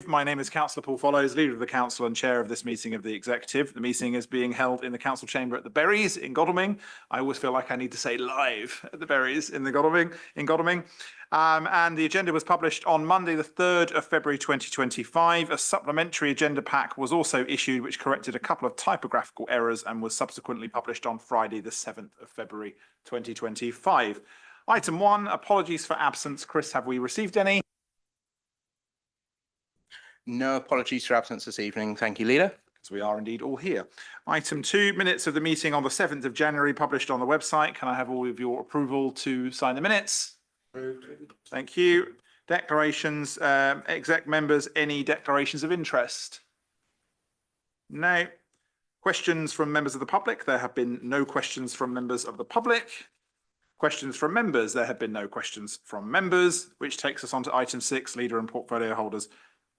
My name is Councillor Paul Follows, Leader of the Council and Chair of this meeting of the Executive. The meeting is being held in the Council Chamber at the Berries in Godalming. I always feel like I need to say live at the Berries in Godalming. And the agenda was published on Monday, the 3rd of February 2025. A supplementary agenda pack was also issued, which corrected a couple of typographical errors and was subsequently published on Friday, the 7th of February 2025. Item 1, apologies for absence. Chris, have we received any? No apologies for absence this evening. Thank you, Leader. Because we are indeed all here. Item 2, minutes of the meeting on the 7th of January, published on the website. Can I have all of your approval to sign the minutes? Thank you. Declarations, exec members, any declarations of interest? No. Questions from members of the public? There have been no questions from members of the public. Questions from members? There have been no questions from members, which takes us on to item 6, leader and portfolio holders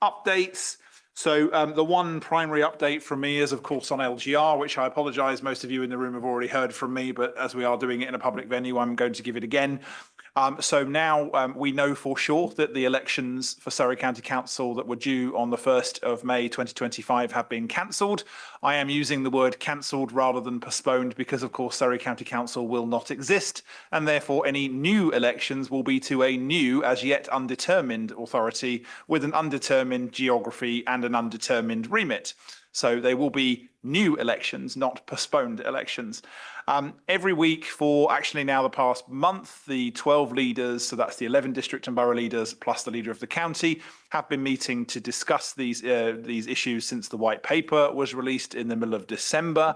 updates. So the one primary update from me is, of course, on LGR, which I apologise, most of you in the room have already heard from me, but as we are doing it in a public venue, I'm going to give it again. So now we know for sure that the elections for Surrey County Council that were due on the 1st of May 2025 have been cancelled. I am using the word cancelled rather than postponed because, of course, Surrey County Council will not exist, and therefore any new elections will be to a new, as yet undetermined authority with an undetermined geography and an undetermined remit. So they will be new elections, not postponed elections. Every week for actually now the past month, the 12 leaders, so that's the 11 district and borough leaders plus the leader of the county, have been meeting to discuss these issues since the white paper was released in the middle of December.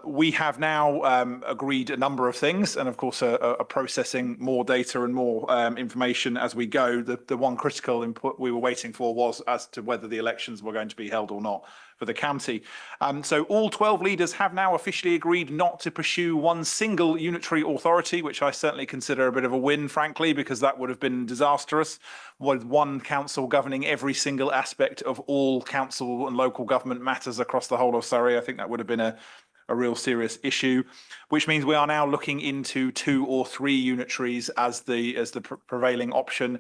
We have now agreed a number of things and, of course, are processing more data and more information as we go. The one critical input we were waiting for was as to whether the elections were going to be held or not for the county. So all 12 leaders have now officially agreed not to pursue one single unitary authority, which I certainly consider a bit of a win, frankly, because that would have been disastrous, with one council governing every single aspect of all council and local government matters across the whole of Surrey. I think that would have been a real serious issue, which means we are now looking into 2 or 3 unitaries as the prevailing option.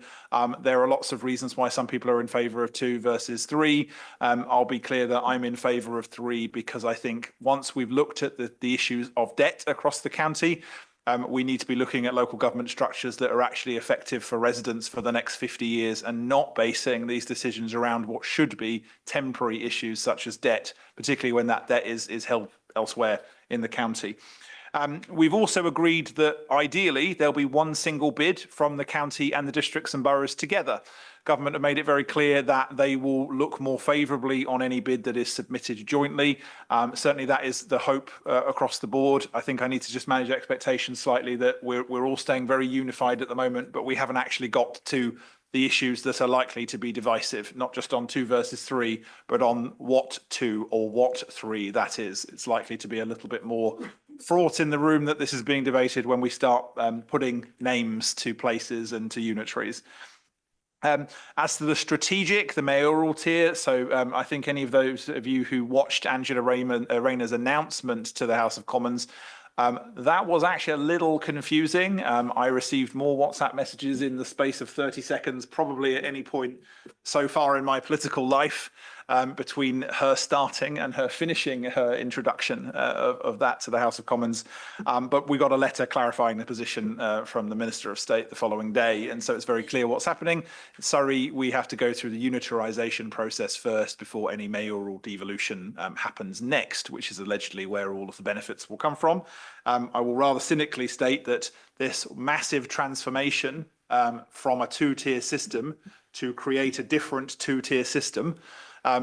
There are lots of reasons why some people are in favour of 2 versus 3. I'll be clear that I'm in favour of 3 because I think once we've looked at the issues of debt across the county, we need to be looking at local government structures that are actually effective for residents for the next 50 years and not basing these decisions around what should be temporary issues such as debt, particularly when that debt is held elsewhere in the county. We've also agreed that ideally there'll be one single bid from the county and the districts and boroughs together. Government have made it very clear that they will look more favourably on any bid that is submitted jointly. Certainly that is the hope across the board. I think I need to just manage expectations slightly that we're all staying very unified at the moment, but we haven't actually got to the issues that are likely to be divisive, not just on 2 versus 3, but on what 2 or what 3 that is. It's likely to be a little bit more fraught in the room that this is being debated when we start putting names to places and to unitaries. As to the strategic, the mayoral tier, so I think any of those of you who watched Angela Rayner's announcement to the House of Commons, that was actually a little confusing. I received more WhatsApp messages in the space of 30 seconds, probably at any point so far in my political life, between her starting and her finishing her introduction of that to the House of Commons. But we got a letter clarifying the position from the Minister of State the following day. And so it's very clear what's happening. In Surrey, we have to go through the unitarisation process first before any mayoral devolution happens next, which is allegedly where all of the benefits will come from. I will rather cynically state that this massive transformation from a 2-tier system to create a different 2-tier system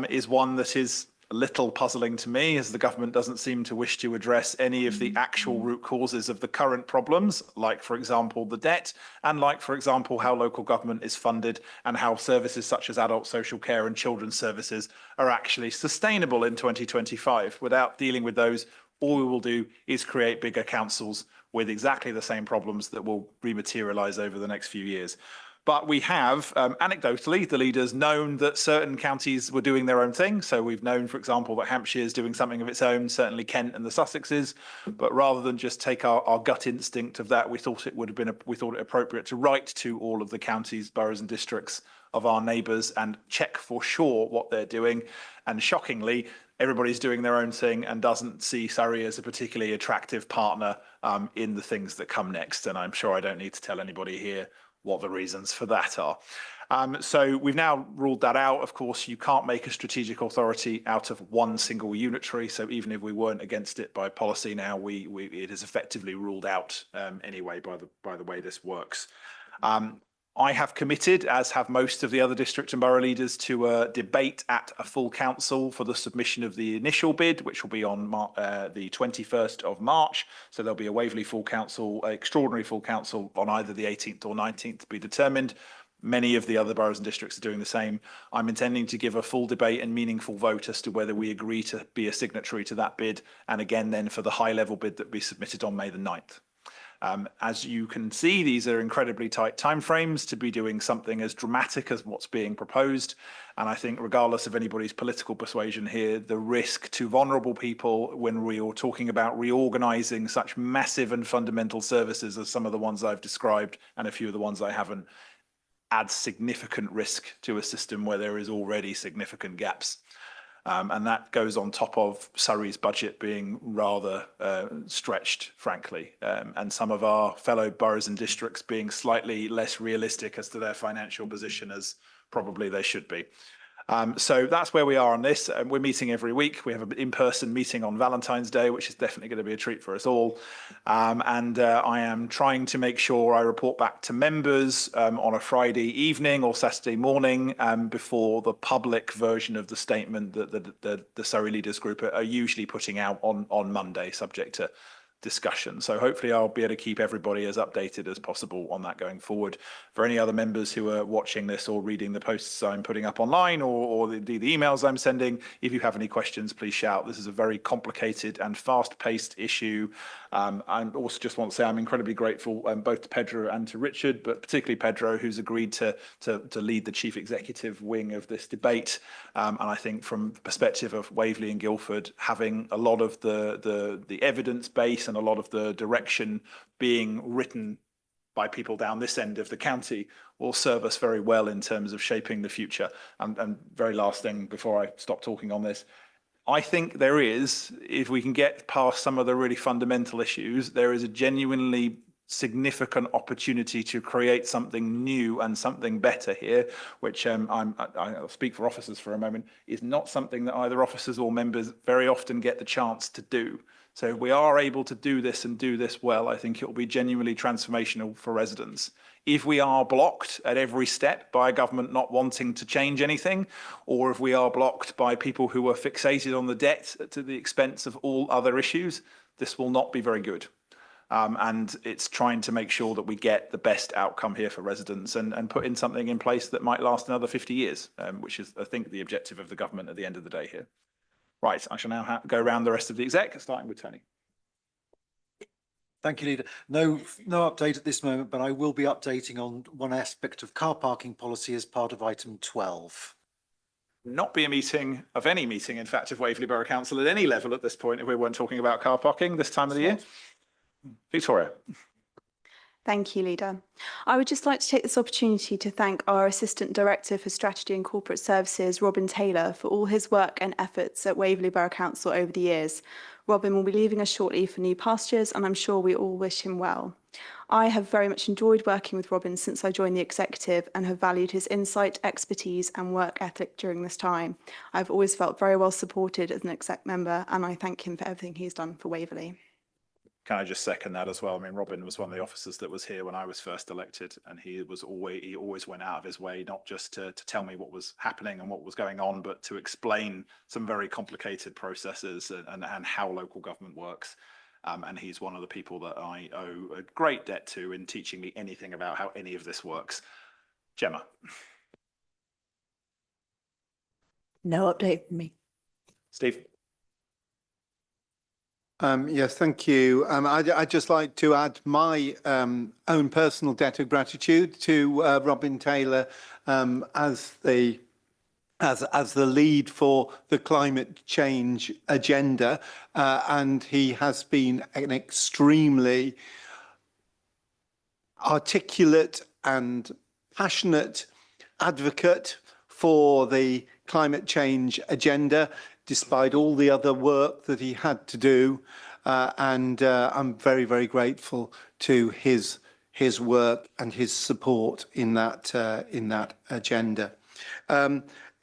is one that is a little puzzling to me, as the government doesn't seem to wish to address any of the actual root causes of the current problems, like, for example, the debt, and like, for example, how local government is funded and how services such as adult social care and children's services are actually sustainable in 2025. Without dealing with those, all we will do is create bigger councils with exactly the same problems that will rematerialise over the next few years. But we have, anecdotally, the leaders known that certain counties were doing their own thing. So we've known, for example, that Hampshire is doing something of its own, certainly Kent and the Sussexes. But rather than just take our gut instinct of that, we thought it appropriate to write to all of the counties, boroughs and districts of our neighbours and check for sure what they're doing. And shockingly, everybody's doing their own thing and doesn't see Surrey as a particularly attractive partner in the things that come next. And I'm sure I don't need to tell anybody here what the reasons for that are. So we've now ruled that out. Of course, you can't make a strategic authority out of one single unitary. So even if we weren't against it by policy now, it is effectively ruled out anyway by the way this works. I have committed, as have most of the other district and borough leaders, to a debate at a full council for the submission of the initial bid, which will be on the 21st of March. So there'll be a Waverley full council, extraordinary full council on either the 18th or 19th to be determined. Many of the other boroughs and districts are doing the same. I'm intending to give a full debate and meaningful vote as to whether we agree to be a signatory to that bid, and again then for the high level bid that will be submitted on May the 9th. As you can see, these are incredibly tight timeframes to be doing something as dramatic as what's being proposed. And I think regardless of anybody's political persuasion here, the risk to vulnerable people when we are talking about reorganising such massive and fundamental services as some of the ones I've described and a few of the ones I haven't, adds significant risk to a system where there is already significant gaps. And that goes on top of Surrey's budget being rather stretched, frankly, and some of our fellow boroughs and districts being slightly less realistic as to their financial position as probably they should be. So that's where we are on this. We're meeting every week. We have an in-person meeting on Valentine's Day, which is definitely going to be a treat for us all. I am trying to make sure I report back to members on a Friday evening or Saturday morning before the public version of the statement that the Surrey Leaders Group are usually putting out on Monday, subject to discussion. So hopefully I'll be able to keep everybody as updated as possible on that going forward. For any other members who are watching this or reading the posts I'm putting up online or the emails I'm sending, if you have any questions, please shout. This is a very complicated and fast-paced issue. I also just want to say I'm incredibly grateful both to Pedro and to Richard, but particularly Pedro, who's agreed to lead the chief executive wing of this debate. And I think from the perspective of Waverley and Guildford, having a lot of the evidence base and a lot of the direction being written by people down this end of the county will serve us very well in terms of shaping the future. And very last thing before I stop talking on this, I think there is, if we can get past some of the really fundamental issues, there is a genuinely significant opportunity to create something new and something better here, which I'll speak for officers for a moment, is not something that either officers or members very often get the chance to do. So if we are able to do this and do this well, I think it will be genuinely transformational for residents. If we are blocked at every step by a government not wanting to change anything, or if we are blocked by people who are fixated on the debt to the expense of all other issues, this will not be very good. And it's trying to make sure that we get the best outcome here for residents and put in something in place that might last another 50 years, which is, I think, the objective of the government at the end of the day here. Right, I shall now go around the rest of the exec, starting with Tony. Thank you, Leader. No update at this moment, but I will be updating on one aspect of car parking policy as part of item 12. Not be a meeting of any meeting, in fact, of Waverley Borough Council at any level at this point if we weren't talking about car parking this time of the year. Victoria. Thank you, Leader. I would just like to take this opportunity to thank our Assistant Director for Strategy and Corporate Services, Robin Taylor, for all his work and efforts at Waverley Borough Council over the years. Robin will be leaving us shortly for new pastures, and I'm sure we all wish him well. I have very much enjoyed working with Robin since I joined the executive and have valued his insight, expertise and work ethic during this time. I've always felt very well supported as an exec member, and I thank him for everything he's done for Waverley. Can I just second that as well? I mean, Robin was one of the officers that was here when I was first elected, and he always went out of his way, not just to tell me what was happening and what was going on, but to explain some very complicated processes and how local government works. And he's one of the people that I owe a great debt to in teaching me anything about how any of this works. Gemma. No update from me. Steve. Yes, thank you. I'd just like to add my own personal debt of gratitude to Robin Taylor as the lead for the climate change agenda, and he has been an extremely articulate and passionate advocate for the climate change agenda, despite all the other work that he had to do. And I'm very, very grateful to his work and his support in that agenda.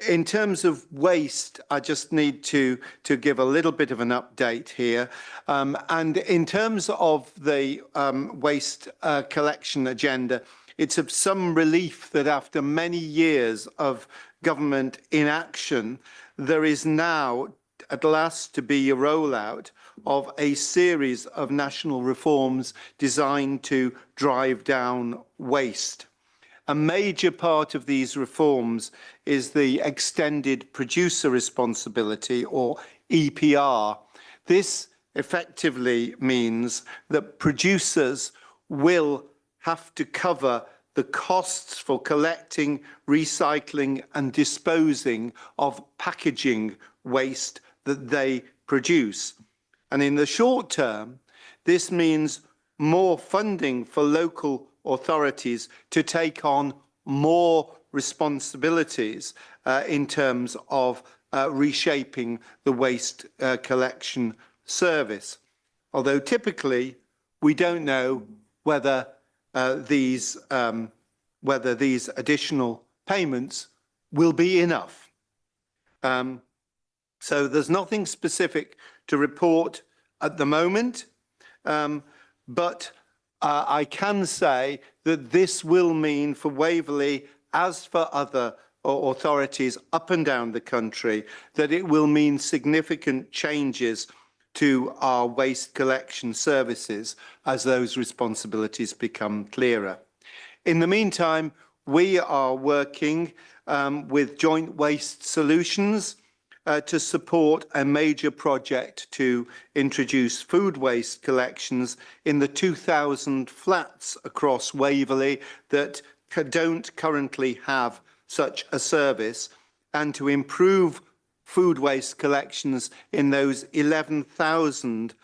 In terms of waste, I just need to give a little bit of an update here. And in terms of the waste collection agenda, it's of some relief that after many years of government inaction, there is now at last to be a rollout of a series of national reforms designed to drive down waste. A major part of these reforms is the extended producer responsibility, or EPR. This effectively means that producers will have to cover the costs for collecting, recycling and disposing of packaging waste that they produce. And in the short term, this means more funding for local authorities to take on more responsibilities in terms of reshaping the waste collection service. Although typically we don't know whether these additional payments will be enough. So there's nothing specific to report at the moment, but I can say that this will mean for Waverley, as for other authorities up and down the country, that it will mean significant changes to our waste collection services as those responsibilities become clearer. In the meantime, we are working with Joint Waste Solutions to support a major project to introduce food waste collections in the 2,000 flats across Waverley that don't currently have such a service, and to improve food waste collections in those 11,000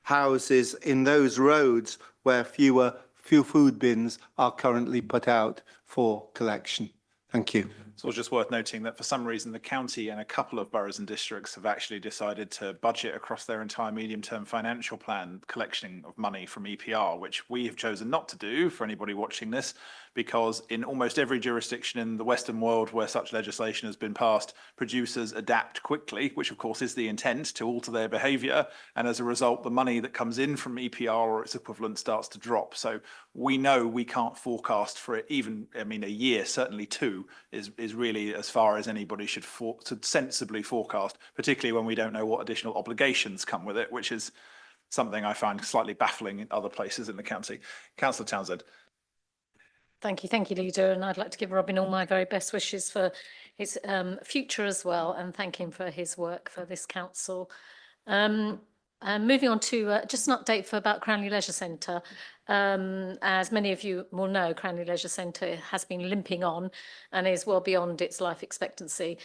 houses in those roads where few food bins are currently put out for collection. Thank you. So it's just worth noting that for some reason, the county and a couple of boroughs and districts have actually decided to budget across their entire medium-term financial plan collection of money from EPR, which we have chosen not to do for anybody watching this, because in almost every jurisdiction in the Western world where such legislation has been passed, producers adapt quickly, which of course is the intent, to alter their behaviour. And as a result, the money that comes in from EPR or its equivalent starts to drop. So we know we can't forecast for it even, I mean, a year, certainly two, is really as far as anybody should sensibly forecast, particularly when we don't know what additional obligations come with it, which is something I find slightly baffling in other places in the county. Councillor Townsend. Thank you, Leader. And I'd like to give Robin all my very best wishes for his future as well, and thank him for his work for this council. Moving on to just an update about Cranley Leisure Centre. As many of you will know, Cranley Leisure Centre has been limping on and is well beyond its life expectancy.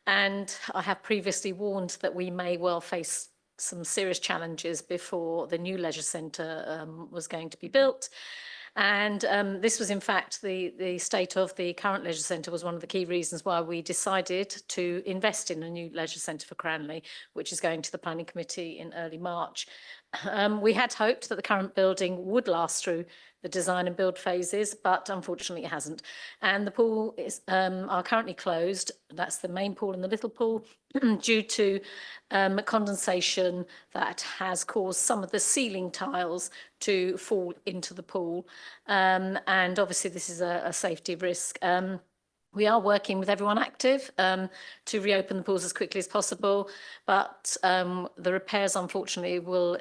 And I have previously warned that we may well face some serious challenges before the new leisure centre was going to be built. And this was, in fact, the state of the current leisure centre was one of the key reasons why we decided to invest in a new leisure centre for Cranley, which is going to the planning committee in early March. We had hoped that the current building would last through the design and build phases, but unfortunately it hasn't. And the pool is are currently closed. That's the main pool and the little pool, due to condensation that has caused some of the ceiling tiles to fall into the pool. And obviously this is a safety risk. We are working with everyone active to reopen the pools as quickly as possible, but the repairs, unfortunately, will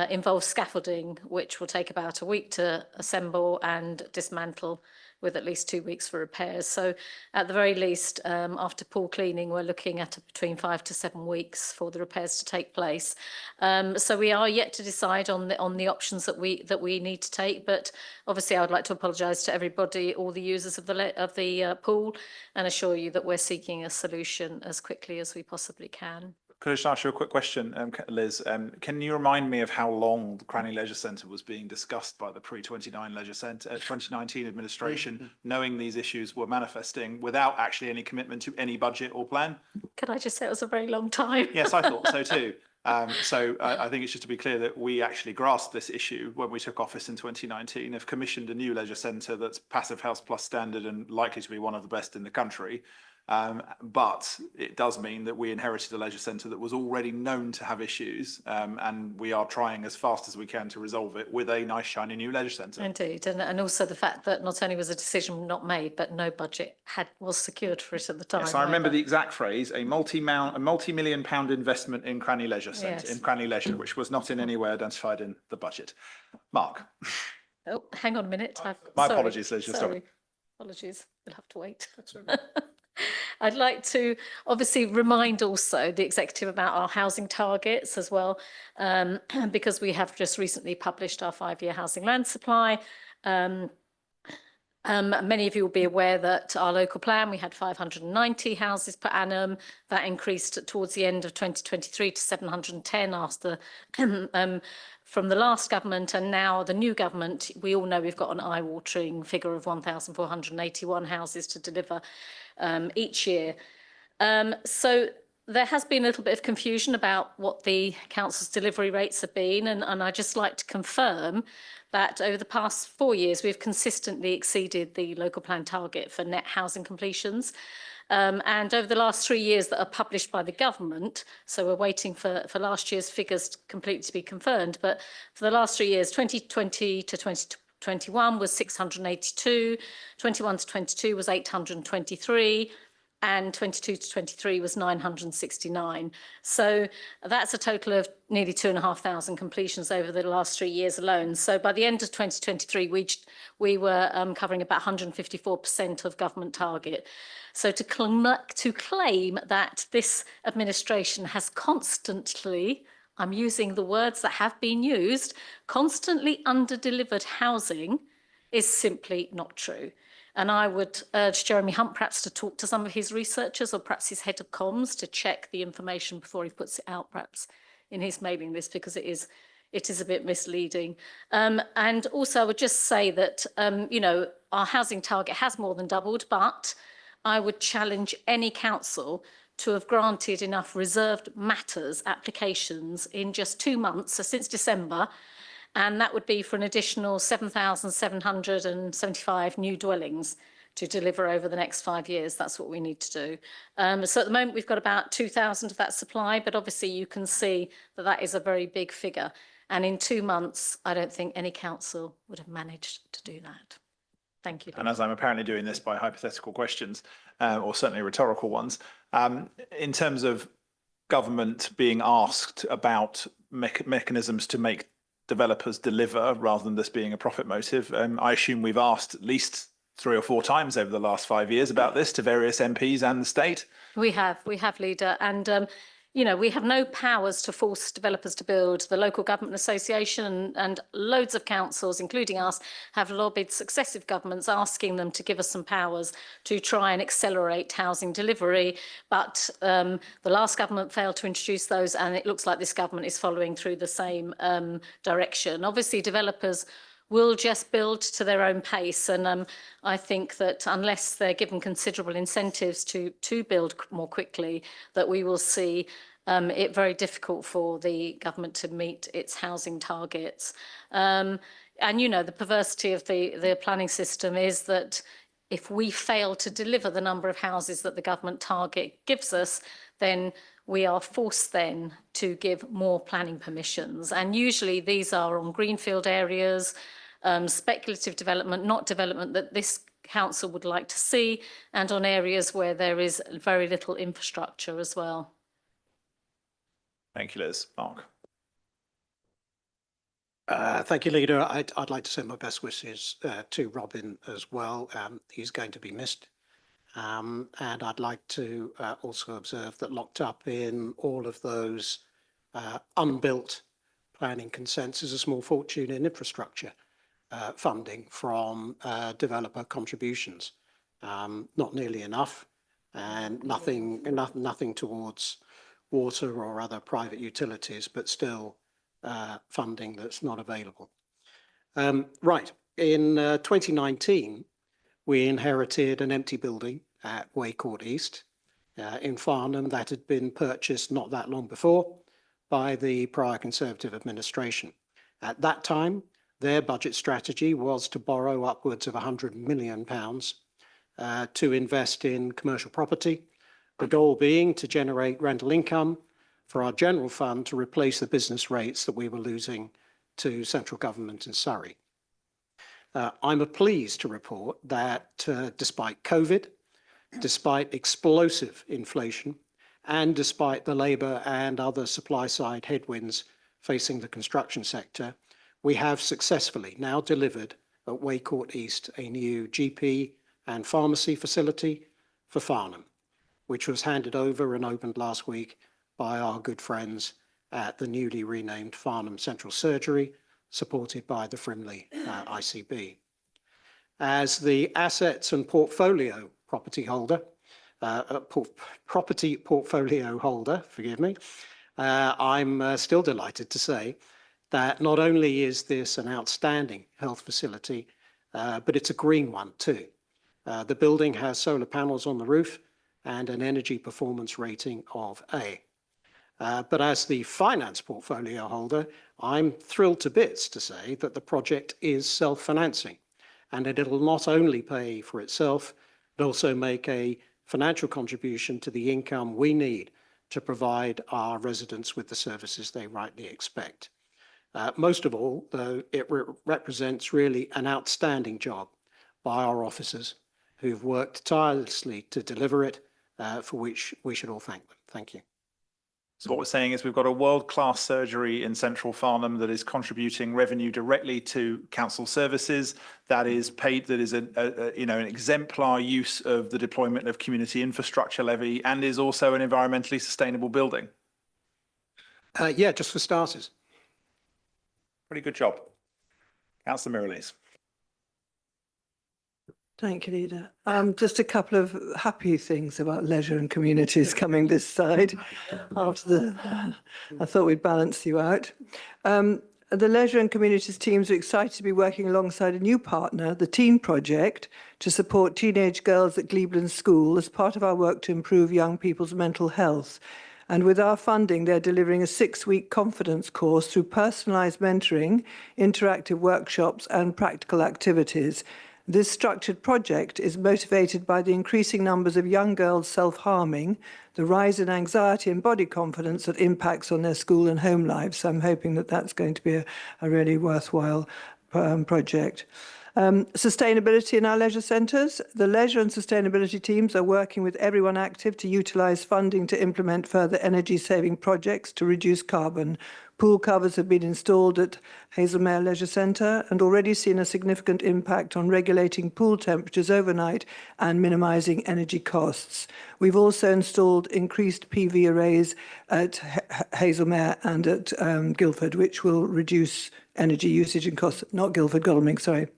involve scaffolding, which will take about a week to assemble and dismantle, with at least 2 weeks for repairs. So at the very least, after pool cleaning, we're looking at between 5 to 7 weeks for the repairs to take place. So we are yet to decide on the options that we need to take. But obviously, I would like to apologise to everybody, all the users of the pool, and assure you that we're seeking a solution as quickly as we possibly can. Could I just ask you a quick question, Liz? Can you remind me of how long the Cranny Leisure Centre was being discussed by the pre-29 Leisure Centre, 2019 administration, knowing these issues were manifesting without actually any commitment to any budget or plan? Can I just say it was a very long time? Yes, I thought so too. So I think it's just to be clear that we actually grasped this issue when we took office in 2019, have commissioned a new leisure centre that's Passive House Plus standard and likely to be one of the best in the country. But it does mean that we inherited a leisure centre that was already known to have issues, and we are trying as fast as we can to resolve it with a nice shiny new leisure centre. Indeed, and also the fact that not only was a decision not made, but no budget was secured for it at the time. Yes, I remember either. the exact phrase: a multi-million pound investment in Cranny Leisure Centre, Yes. in Cranny Leisure, which was not in any way identified in the budget. Mark. Oh, hang on a minute. My sorry, apologies, Liz, you're sorry. Apologies, we'll have to wait. I'd like to obviously remind also the executive about our housing targets as well, because we have just recently published our 5-year housing land supply. Many of you will be aware that our local plan, we had 590 houses per annum. That increased towards the end of 2023 to 710 after from the last government, and now the new government, we all know we've got an eye-watering figure of 1,481 houses to deliver each year. So there has been a little bit of confusion about what the council's delivery rates have been, and I'd just like to confirm that over the past 4 years, we've consistently exceeded the local plan target for net housing completions. And over the last 3 years that are published by the government, so we're waiting for last year's figures completely to be confirmed, but for the last 3 years, 2020 to 2021 was 682, 21 to 22 was 823, and 22 to 23 was 969. So that's a total of nearly 2,500 completions over the last 3 years alone. So by the end of 2023, we were covering about 154% of government target. So to claim that this administration has constantly, I'm using the words that have been used, constantly under-delivered housing is simply not true. And I would urge Jeremy Hunt perhaps to talk to some of his researchers or perhaps his head of comms to check the information before he puts it out perhaps in his mailing list, because it is a bit misleading. And also I would just say that, our housing target has more than doubled, but I would challenge any council to have granted enough reserved matters applications in just 2 months, so since December, and that would be for an additional 7,775 new dwellings to deliver over the next 5 years. That's what we need to do. So at the moment, we've got about 2,000 of that supply, but obviously you can see that that is a very big figure. And in 2 months, I don't think any council would have managed to do that. Thank you. And as I'm apparently doing this by hypothetical questions, or certainly rhetorical ones, in terms of government being asked about mechanisms to make developers deliver rather than this being a profit motive, I assume we've asked at least 3 or 4 times over the last 5 years about this to various MPs and the state. We have, Leader, and we have no powers to force developers to build. The Local Government Association and loads of councils, including us, have lobbied successive governments asking them to give us some powers to try and accelerate housing delivery. But the last government failed to introduce those, and it looks like this government is following through the same direction. Obviously, developers will just build to their own pace. And I think that unless they're given considerable incentives to build more quickly, that we will see it very difficult for the government to meet its housing targets. And, the perversity of the planning system is that if we fail to deliver the number of houses that the government target gives us, then we are forced then to give more planning permissions. And usually these are on greenfield areas, speculative development, not development that this council would like to see, and on areas where there is very little infrastructure as well. Thank you, Liz. Mark. Thank you, Leader. I'd like to send my best wishes to Robin as well. He's going to be missed. And I'd like to also observe that locked up in all of those unbuilt planning consents is a small fortune in infrastructure funding from developer contributions. Not nearly enough, and nothing towards water or other private utilities, but still funding that's not available. Right, in 2019, we inherited an empty building at Way Court East in Farnham that had been purchased not that long before by the prior Conservative administration. At that time, their budget strategy was to borrow upwards of £100 million to invest in commercial property, the goal being to generate rental income for our general fund to replace the business rates that we were losing to central government in Surrey. I'm pleased to report that despite COVID, despite explosive inflation, and despite the labour and other supply side headwinds facing the construction sector, we have successfully now delivered at Way Court East a new GP and pharmacy facility for Farnham, which was handed over and opened last week by our good friends at the newly renamed Farnham Central Surgery, supported by the Frimley ICB. As the assets and portfolio property holder, property portfolio holder, forgive me, I'm still delighted to say that not only is this an outstanding health facility, but it's a green one too. The building has solar panels on the roof and an energy performance rating of A. But as the finance portfolio holder, I'm thrilled to bits to say that the project is self-financing and that it'll not only pay for itself, but also make a financial contribution to the income we need to provide our residents with the services they rightly expect. Most of all, though, it represents really an outstanding job by our officers who've worked tirelessly to deliver it, for which we should all thank them. Thank you. So what we're saying is we've got a world-class surgery in central Farnham that is contributing revenue directly to council services, that is paid, that is an exemplar use of the deployment of community infrastructure levy, and is also an environmentally sustainable building. Yeah, just for starters. Pretty good job. Councillor Mirrlees. Thank you, Leader. Just a couple of happy things about leisure and communities coming this side. After I thought we'd balance you out. The leisure and communities teams are excited to be working alongside a new partner, the Teen Project, to support teenage girls at Gleebland School as part of our work to improve young people's mental health. And with our funding, they're delivering a 6-week confidence course through personalised mentoring, interactive workshops and practical activities. This structured project is motivated by the increasing numbers of young girls self-harming, the rise in anxiety and body confidence that impacts on their school and home lives. So I'm hoping that that's going to be a really worthwhile project. Sustainability in our leisure centres. The leisure and sustainability teams are working with everyone active to utilise funding to implement further energy-saving projects to reduce carbon. Pool covers have been installed at Hazelmere Leisure Centre and already seen a significant impact on regulating pool temperatures overnight and minimising energy costs. We've also installed increased PV arrays at Hazelmere and at Guildford, which will reduce energy usage and costs. Not Guildford, Godalming, sorry.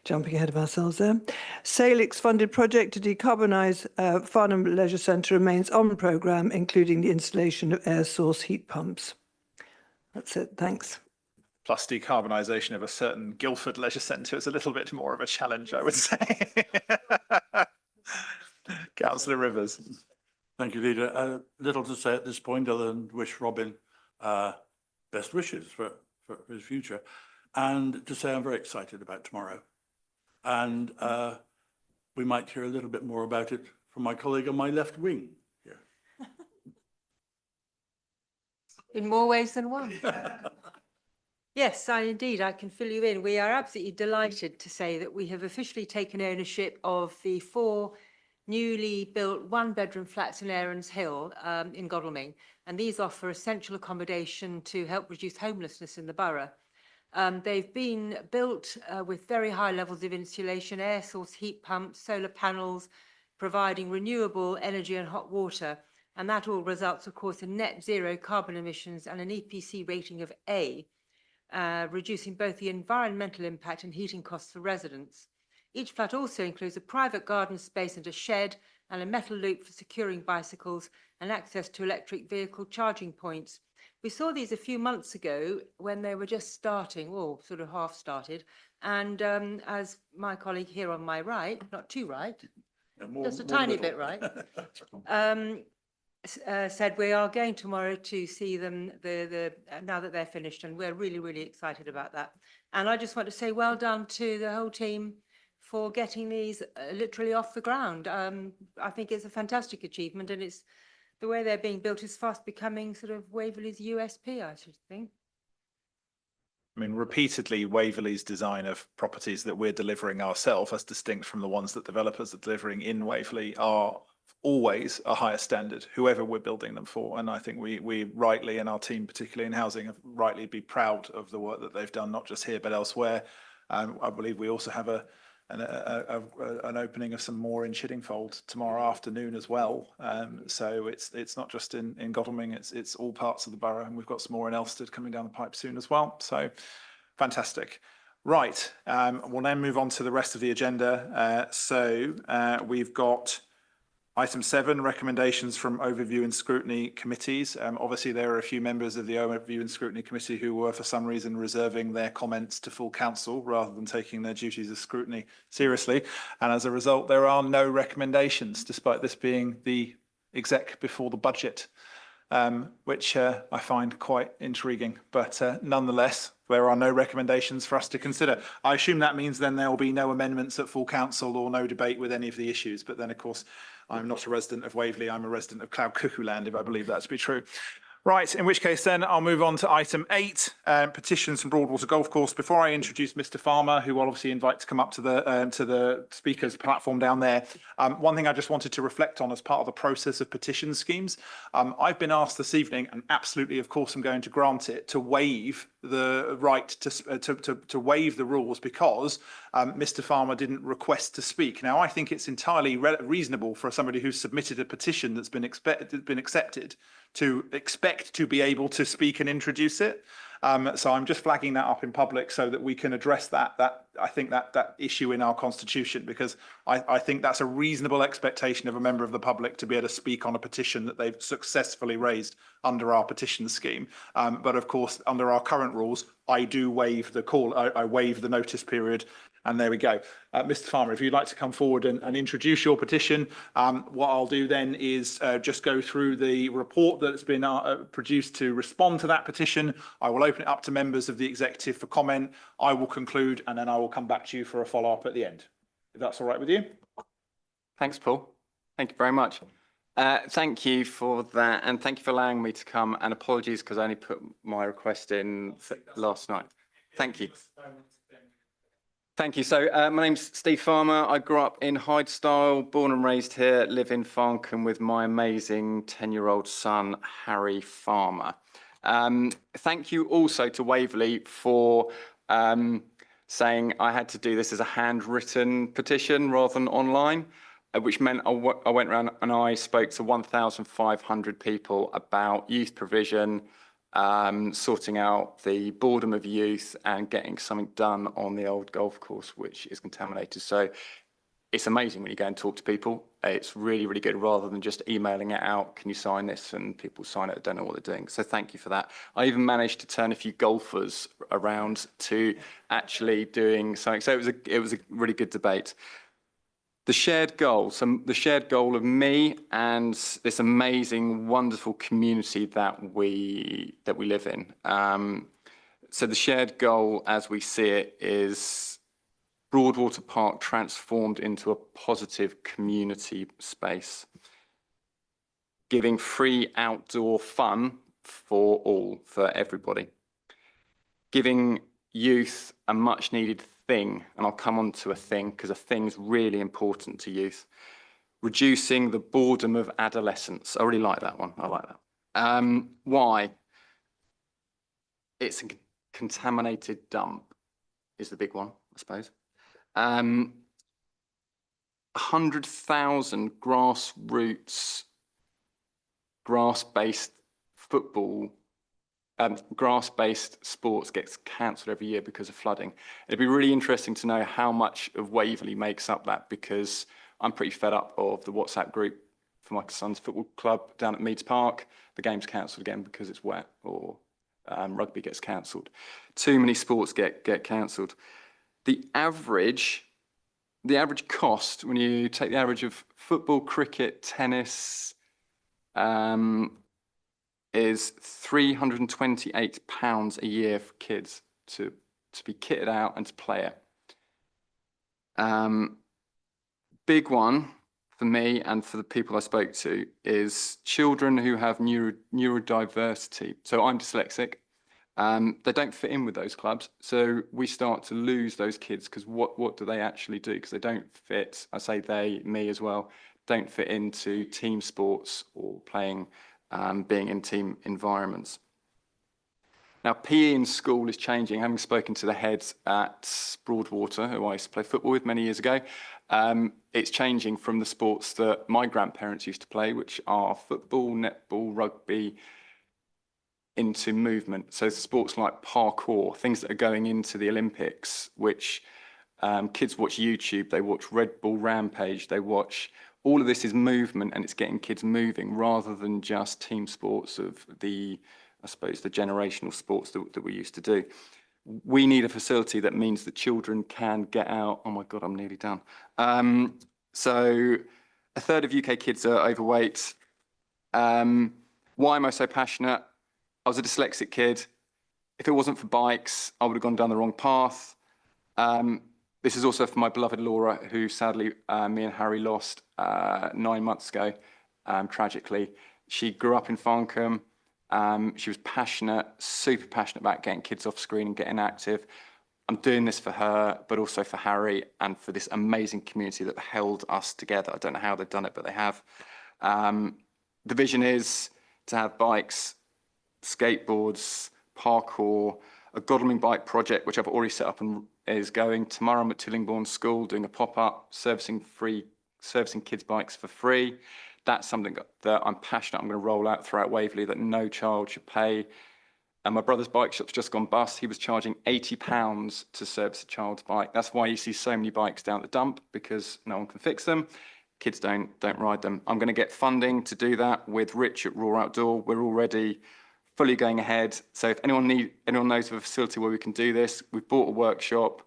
Jumping ahead of ourselves there. Salix funded project to decarbonise Farnham Leisure Centre remains on programme, including the installation of air source heat pumps. That's it, thanks. Plus decarbonisation of a certain Guildford leisure centre is a little bit more of a challenge, I would say. Councillor Rivers. Thank you, Leader. Little to say at this point other than wish Robin best wishes for his future, and to say I'm very excited about tomorrow. And we might hear a little bit more about it from my colleague on my left wing here. In more ways than one. Yes, indeed, I can fill you in. We are absolutely delighted to say that we have officially taken ownership of the 4 newly built 1-bedroom flats in Aarons Hill in Godalming. And these offer essential accommodation to help reduce homelessness in the borough. They've been built with very high levels of insulation, air source heat pumps, solar panels, providing renewable energy and hot water. And that all results, of course, in net zero carbon emissions and an EPC rating of A, reducing both the environmental impact and heating costs for residents. Each flat also includes a private garden space and a shed, and a metal loop for securing bicycles and access to electric vehicle charging points. We saw these a few months ago when they were just starting, or sort of half started. And as my colleague here on my right, not too right, just a tiny bit right, said we are going tomorrow to see them now that they're finished, and we're really, really excited about that. And I just want to say well done to the whole team for getting these literally off the ground. I think it's a fantastic achievement, and it's the way they're being built is fast becoming sort of Waverley's USP, I should think. I mean, repeatedly, Waverley's design of properties that we're delivering ourselves, as distinct from the ones that developers are delivering in Waverley, are always a higher standard, whoever we're building them for. And I think we rightly, and our team, particularly in housing, have rightly be proud of the work that they've done, not just here, but elsewhere. I believe we also have an opening of some more in Chiddingfold tomorrow afternoon as well. So it's not just in Godalming, it's all parts of the borough, and we've got some more in Elstead coming down the pipe soon as well. So fantastic. Right, we'll then move on to the rest of the agenda. We've got Item 7, recommendations from Overview and Scrutiny Committees. Obviously, there are a few members of the Overview and Scrutiny Committee who were, for some reason, reserving their comments to full council rather than taking their duties of scrutiny seriously. And as a result, there are no recommendations, despite this being the exec before the budget, which I find quite intriguing. But nonetheless, there are no recommendations for us to consider. I assume that means then there will be no amendments at full council or no debate with any of the issues. But then, of course, I'm not a resident of Waverley, I'm a resident of Cloud Cuckoo Land, if I believe that to be true. Right, in which case then I'll move on to item 8, petitions from Broadwater Golf Course. Before I introduce Mr. Farmer, who I'll obviously invite to come up to the speakers platform down there, one thing I just wanted to reflect on as part of the process of petition schemes. I've been asked this evening, and absolutely, of course, I'm going to grant it, to waive the right to waive the rules because Mr. Farmer didn't request to speak. Now, I think it's entirely reasonable for somebody who's submitted a petition that's been accepted to expect to be able to speak and introduce it. So I'm just flagging that up in public so that we can address that issue in our constitution, because I think that's a reasonable expectation of a member of the public to be able to speak on a petition that they've successfully raised under our petition scheme. But of course, under our current rules, I do waive the call. I waive the notice period. And there we go. Mr. Farmer, if you'd like to come forward and introduce your petition, what I'll do then is just go through the report that's been produced to respond to that petition. I will open it up to members of the executive for comment. I will conclude, and then I will come back to you for a follow-up at the end, if that's all right with you. Thanks, Paul. Thank you very much. Thank you for that, and thank you for allowing me to come, and apologies because I only put my request in last night. Thank you. Thank you. So my name's Steve Farmer. I grew up in Hydestyle, born and raised here, live in Farncombe with my amazing 10-year-old son, Harry Farmer. Thank you also to Waverley for saying I had to do this as a handwritten petition rather than online, which meant I went around and I spoke to 1,500 people about youth provision, sorting out the boredom of youth and getting something done on the old golf course, which is contaminated. So it's amazing when you go and talk to people. It's really, really good rather than just emailing it out. Can you sign this? And people sign it, don't know what they're doing. So thank you for that. I even managed to turn a few golfers around to actually doing something. So it was a really good debate. The shared goal, the shared goal of me and this amazing, wonderful community that we live in. So the shared goal, as we see it, is Broadwater Park transformed into a positive community space, giving free outdoor fun for all, for everybody, giving youth a much needed thing, and I'll come on to a thing because a thing's really important to youth. Reducing the boredom of adolescence. I really like that one. I like that. Why? It's a contaminated dump is the big one, I suppose. 100,000 grassroots, grass-based football, grass-based sports gets cancelled every year because of flooding. It'd be really interesting to know how much of Waverley makes up that, because I'm pretty fed up of the WhatsApp group for my son's football club down at Meads Park. The game's cancelled again because it's wet, or rugby gets cancelled. Too many sports get cancelled. The average cost, when you take the average of football, cricket, tennis, is £328 a year for kids to be kitted out and to play it. Big one for me and for the people I spoke to is children who have neurodiversity. So I'm dyslexic. They don't fit in with those clubs. So we start to lose those kids because what do they actually do? Because they don't fit, I say they, me as well, don't fit into team sports or playing, being in team environments. Now, PE in school is changing. Having spoken to the heads at Broadwater, who I used to play football with many years ago, it's changing from the sports that my grandparents used to play, which are football, netball, rugby, into movement. So sports like parkour, things that are going into the Olympics, which kids watch YouTube, they watch Red Bull Rampage, they watch, all of this is movement and it's getting kids moving rather than just team sports of the, I suppose, the generational sports that we used to do. We need a facility that means that children can get out. Oh my God, I'm nearly done. So a third of UK kids are overweight. Why am I so passionate? I was a dyslexic kid. If it wasn't for bikes, I would have gone down the wrong path. This is also for my beloved Laura, who sadly me and Harry lost 9 months ago, tragically. She grew up in Farncombe. She was passionate, super passionate about getting kids off screen and getting active. I'm doing this for her, but also for Harry and for this amazing community that held us together. I don't know how they've done it, but they have. The vision is to have bikes, skateboards, parkour, a Godalming bike project, which I've already set up and is going. Tomorrow I'm at Tillingbourne School doing a pop-up, servicing kids' bikes for free. That's something that I'm passionate. I'm going to roll out throughout Waverley, that no child should pay. And my brother's bike shop's just gone bust. He was charging £80 to service a child's bike. That's why you see so many bikes down at the dump, because no one can fix them. Kids don't ride them. I'm going to get funding to do that with Rich at Raw Outdoor. We're already fully going ahead. So if anyone knows of a facility where we can do this, we've bought a workshop.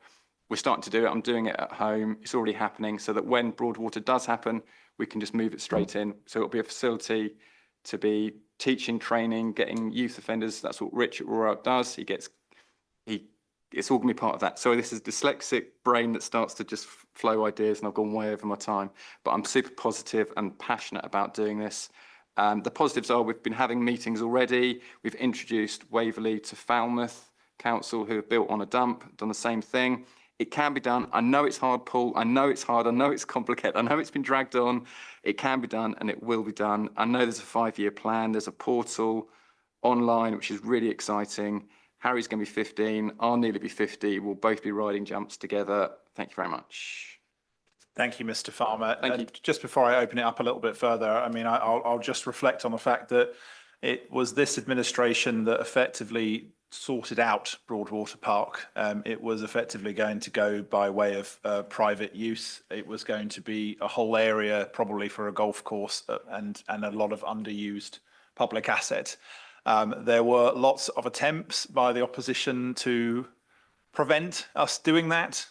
We're starting to do it. I'm doing it at home. It's already happening, so that when Broadwater does happen, we can just move it straight in. So it'll be a facility to be teaching, training, getting youth offenders. That's what Rich at Raw Out does. It's all going to be part of that. So this is dyslexic brain that starts to just flow ideas, and I've gone way over my time, but I'm super positive and passionate about doing this. The positives are we've been having meetings already. We've introduced Waverley to Falmouth Council, who have built on a dump, done the same thing. It can be done. I know it's hard, Paul. I know it's hard. I know it's complicated. I know it's been dragged on. It can be done and it will be done. I know there's a 5-year plan. There's a portal online, which is really exciting. Harry's going to be 15. I'll nearly be 50. We'll both be riding jumps together. Thank you very much. Thank you, Mr. Farmer. Thank you. Just before I open it up a little bit further, I mean, I'll just reflect on the fact that it was this administration that effectively sorted out Broadwater Park. It was effectively going to go by way of private use. It was going to be a whole area probably for a golf course and a lot of underused public asset. There were lots of attempts by the opposition to prevent us doing that.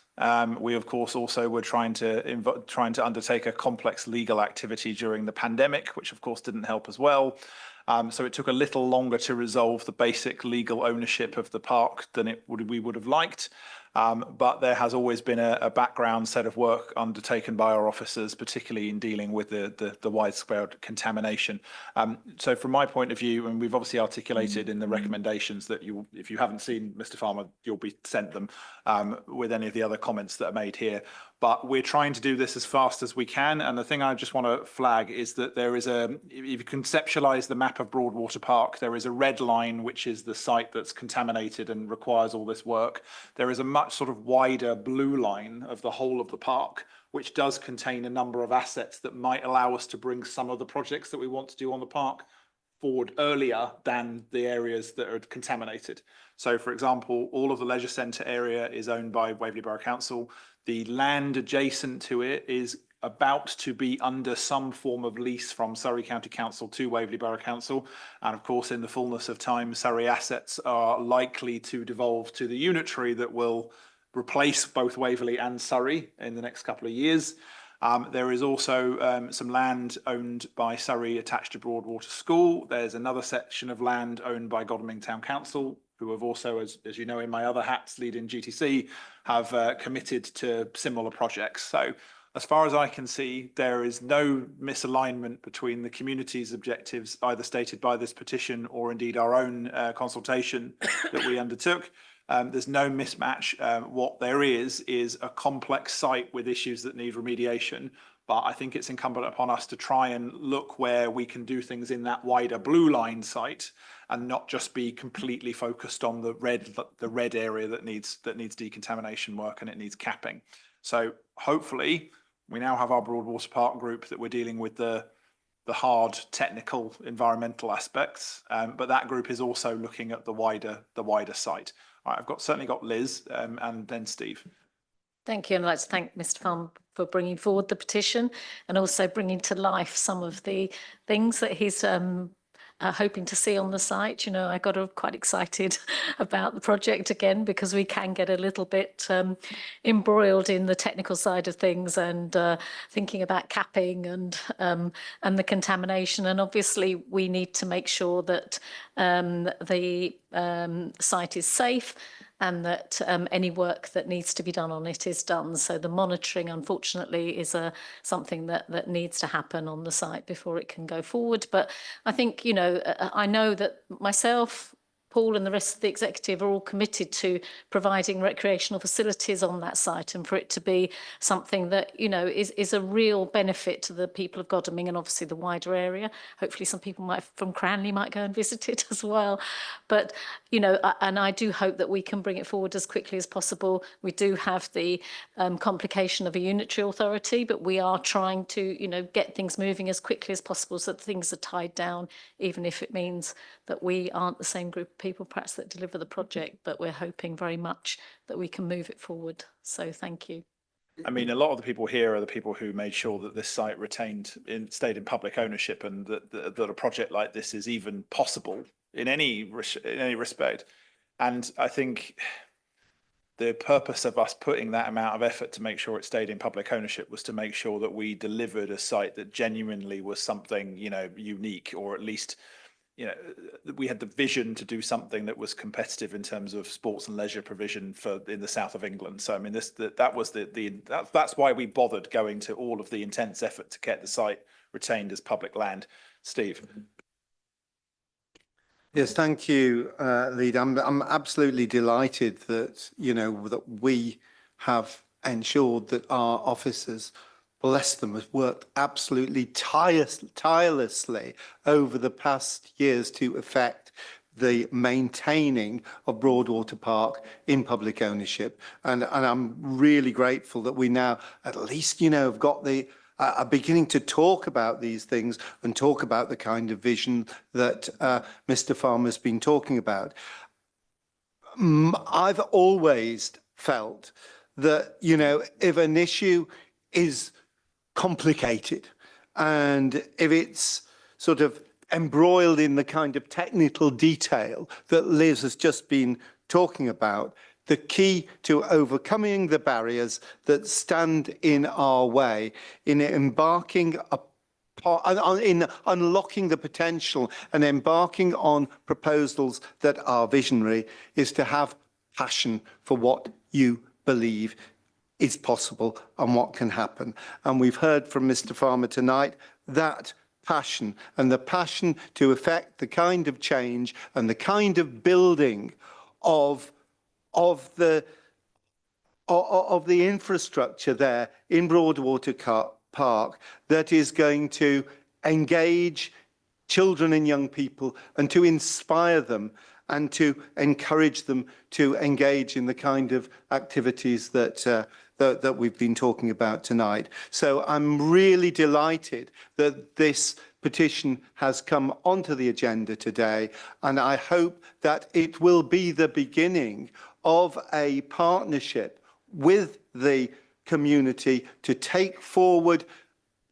We, of course, also were trying to undertake a complex legal activity during the pandemic, which, of course, didn't help as well. So it took a little longer to resolve the basic legal ownership of the park than we would have liked. But there has always been a background set of work undertaken by our officers, particularly in dealing with the widespread contamination. So from my point of view, and we've obviously articulated in the recommendations that if you haven't seen Mr. Farmer, you'll be sent them with any of the other comments that are made here. But we're trying to do this as fast as we can. And the thing I just want to flag is that there is if you conceptualize the map of Broadwater Park, there is a red line, which is the site that's contaminated and requires all this work. There is a much sort of wider blue line of the whole of the park, which does contain a number of assets that might allow us to bring some of the projects that we want to do on the park forward earlier than the areas that are contaminated. So, for example, all of the leisure centre area is owned by Waverley Borough Council. The land adjacent to it is about to be under some form of lease from Surrey County Council to Waverley Borough Council. And of course, in the fullness of time, Surrey assets are likely to devolve to the unitary that will replace both Waverley and Surrey in the next couple of years. There is also some land owned by Surrey attached to Broadwater School. There's another section of land owned by Godalming Town Council, who have also, as you know, in my other hats leading GTC, have committed to similar projects. So as far as I can see, there is no misalignment between the community's objectives, either stated by this petition or indeed our own consultation that we undertook. There's no mismatch. What there is a complex site with issues that need remediation. But I think it's incumbent upon us to try and look where we can do things in that wider blue line site and not just be completely focused on the red area that needs decontamination work and it needs capping. So hopefully we now have our Broadwater Park group that we're dealing with the hard technical environmental aspects, but that group is also looking at the wider site. All right, I've certainly got Liz and then Steve. Thank you, and I'd like to thank Mr. Farmer for bringing forward the petition and also bringing to life some of the things that he's hoping to see on the site. You know, I got quite excited about the project again because we can get a little bit embroiled in the technical side of things and thinking about capping and the contamination. And obviously, we need to make sure that the site is safe and that any work that needs to be done on it is done. So the monitoring, unfortunately, is something that needs to happen on the site before it can go forward. But I think, you know, I know that myself, Paul and the rest of the executive are all committed to providing recreational facilities on that site and for it to be something that, you know, is a real benefit to the people of Godalming and obviously the wider area. Hopefully some people from Cranley might go and visit it as well. But, you know, and I do hope that we can bring it forward as quickly as possible. We do have the complication of a unitary authority, but we are trying to, you know, get things moving as quickly as possible so that things are tied down, even if it means that we aren't the same group of people perhaps that deliver the project, but we're hoping very much that we can move it forward. So thank you. I mean, a lot of the people here are the people who made sure that this site stayed in public ownership and that a project like this is even possible in any respect. And I think the purpose of us putting that amount of effort to make sure it stayed in public ownership was to make sure that we delivered a site that genuinely was something, you know, unique, or at least, you know, we had the vision to do something that was competitive in terms of sports and leisure provision in the south of England. So I mean, that's why we bothered going to all of the intense effort to get the site retained as public land. Steve. Yes, thank you, Leader. I'm absolutely delighted that, you know, that we have ensured that our officers, bless them, have worked absolutely tirelessly over the past years to effect the maintaining of Broadwater Park in public ownership. And I'm really grateful that we now at least, you know, have got are beginning to talk about these things and talk about the kind of vision that Mr. Farmer's been talking about. I've always felt that, you know, if an issue is complicated and if it's sort of embroiled in the kind of technical detail that Liz has just been talking about, the key to overcoming the barriers that stand in our way in embarking in unlocking the potential and embarking on proposals that are visionary is to have passion for what you believe is possible and what can happen. And we've heard from Mr. Farmer tonight that passion and the passion to effect the kind of change and the kind of building of the infrastructure there in Broadwater Park that is going to engage children and young people and to inspire them and to encourage them to engage in the kind of activities that we've been talking about tonight. So I'm really delighted that this petition has come onto the agenda today, and I hope that it will be the beginning of a partnership with the community to take forward,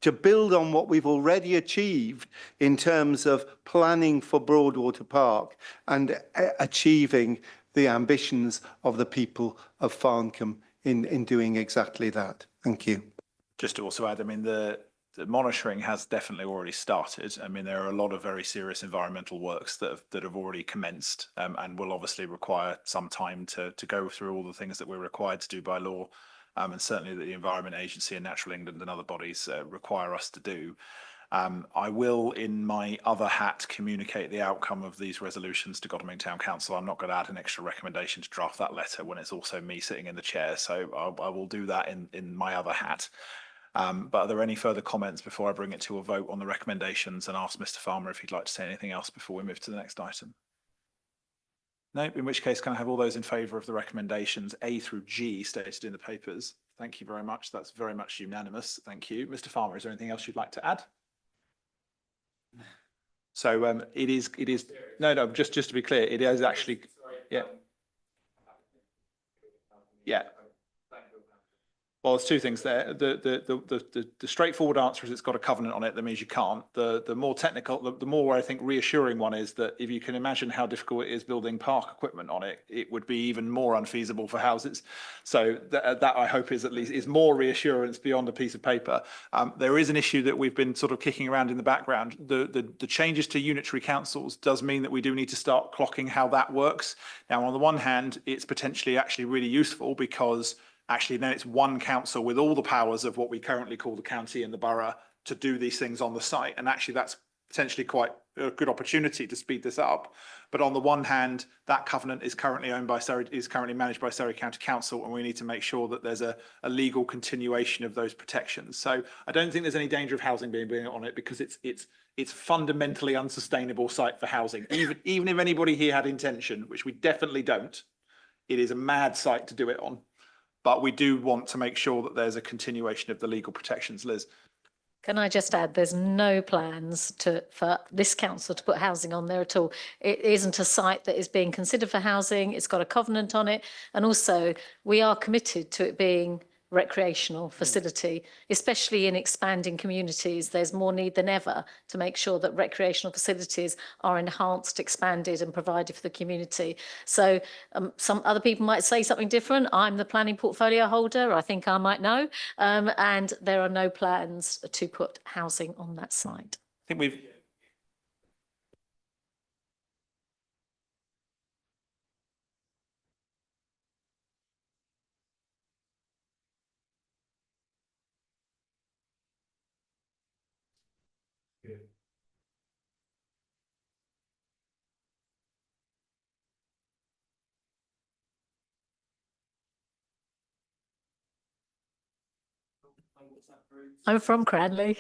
to build on what we've already achieved in terms of planning for Broadwater Park and achieving the ambitions of the people of Farncombe in doing exactly that. Thank you. Just to also add, I mean, the monitoring has definitely already started. I mean, there are a lot of very serious environmental works that have already commenced, and will obviously require some time to go through all the things that we're required to do by law, and certainly that the Environment Agency and Natural England and other bodies require us to do. I will, in my other hat, communicate the outcome of these resolutions to Godalming Town Council. I'm not going to add an extra recommendation to draft that letter when it's also me sitting in the chair, so I will do that in my other hat. But are there any further comments before I bring it to a vote on the recommendations and ask Mr. Farmer if he'd like to say anything else before we move to the next item? No, in which case can I have all those in favour of the recommendations A through G stated in the papers? Thank you very much. That's very much unanimous. Thank you. Mr. Farmer, is there anything else you'd like to add? So it is no, just to be clear, it is actually, yeah. Yeah. Well, there's two things there. The straightforward answer is it's got a covenant on it. That means you can't. The more technical, the more I think reassuring one is that if you can imagine how difficult it is building park equipment on it, it would be even more unfeasible for houses. So that I hope is at least is more reassurance beyond a piece of paper. There is an issue that we've been sort of kicking around in the background. The changes to unitary councils does mean that we do need to start clocking how that works. Now, on the one hand, it's potentially actually really useful because actually then it's one council with all the powers of what we currently call the county and the borough to do these things on the site. And actually that's potentially quite a good opportunity to speed this up. But on the one hand, that covenant is currently managed by Surrey County Council, and we need to make sure that there's a legal continuation of those protections. So I don't think there's any danger of housing being on it because it's fundamentally unsustainable site for housing. Even if anybody here had intention, which we definitely don't, it is a mad site to do it on. But we do want to make sure that there's a continuation of the legal protections. Liz. Can I just add, there's no plans for this council to put housing on there at all. It isn't a site that is being considered for housing. It's got a covenant on it. And also we are committed to it being recreational facility, especially in expanding communities. There's more need than ever to make sure that recreational facilities are enhanced, expanded and provided for the community. So some other people might say something different. I'm the planning portfolio holder. I think I might know. And there are no plans to put housing on that site. I think we've I'm from Cranley.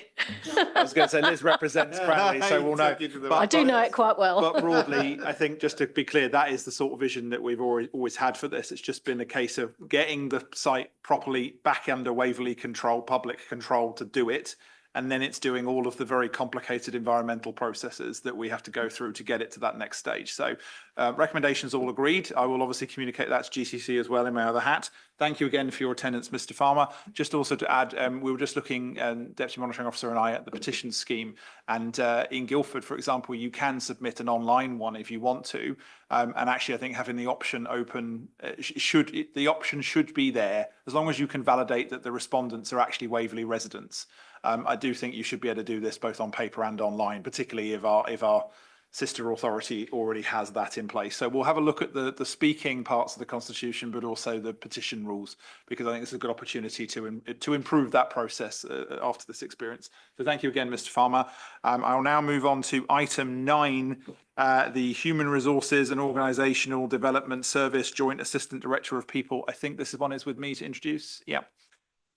I was going to say Liz represents Cranley, so we'll know. I do know it quite well. But broadly, I think just to be clear, that is the sort of vision that we've always had for this. It's just been a case of getting the site properly back under Waverley control, public control to do it. And then it's doing all of the very complicated environmental processes that we have to go through to get it to that next stage. So recommendations all agreed. I will obviously communicate that to GCC as well in my other hat. Thank you again for your attendance, Mr. Farmer. Just also to add, we were just looking, Deputy Monitoring Officer and I, at the petition scheme. And in Guildford, for example, you can submit an online one if you want to. And actually, I think having the option open, the option should be there as long as you can validate that the respondents are actually Waverley residents. I do think you should be able to do this both on paper and online, particularly if our sister authority already has that in place. So we'll have a look at the speaking parts of the Constitution, but also the petition rules, because I think it's a good opportunity to improve that process after this experience. So thank you again, Mr. Farmer. I'll now move on to item 9, the Human Resources and Organisational Development Service Joint Assistant Director of People. I think this one is with me to introduce. Yeah.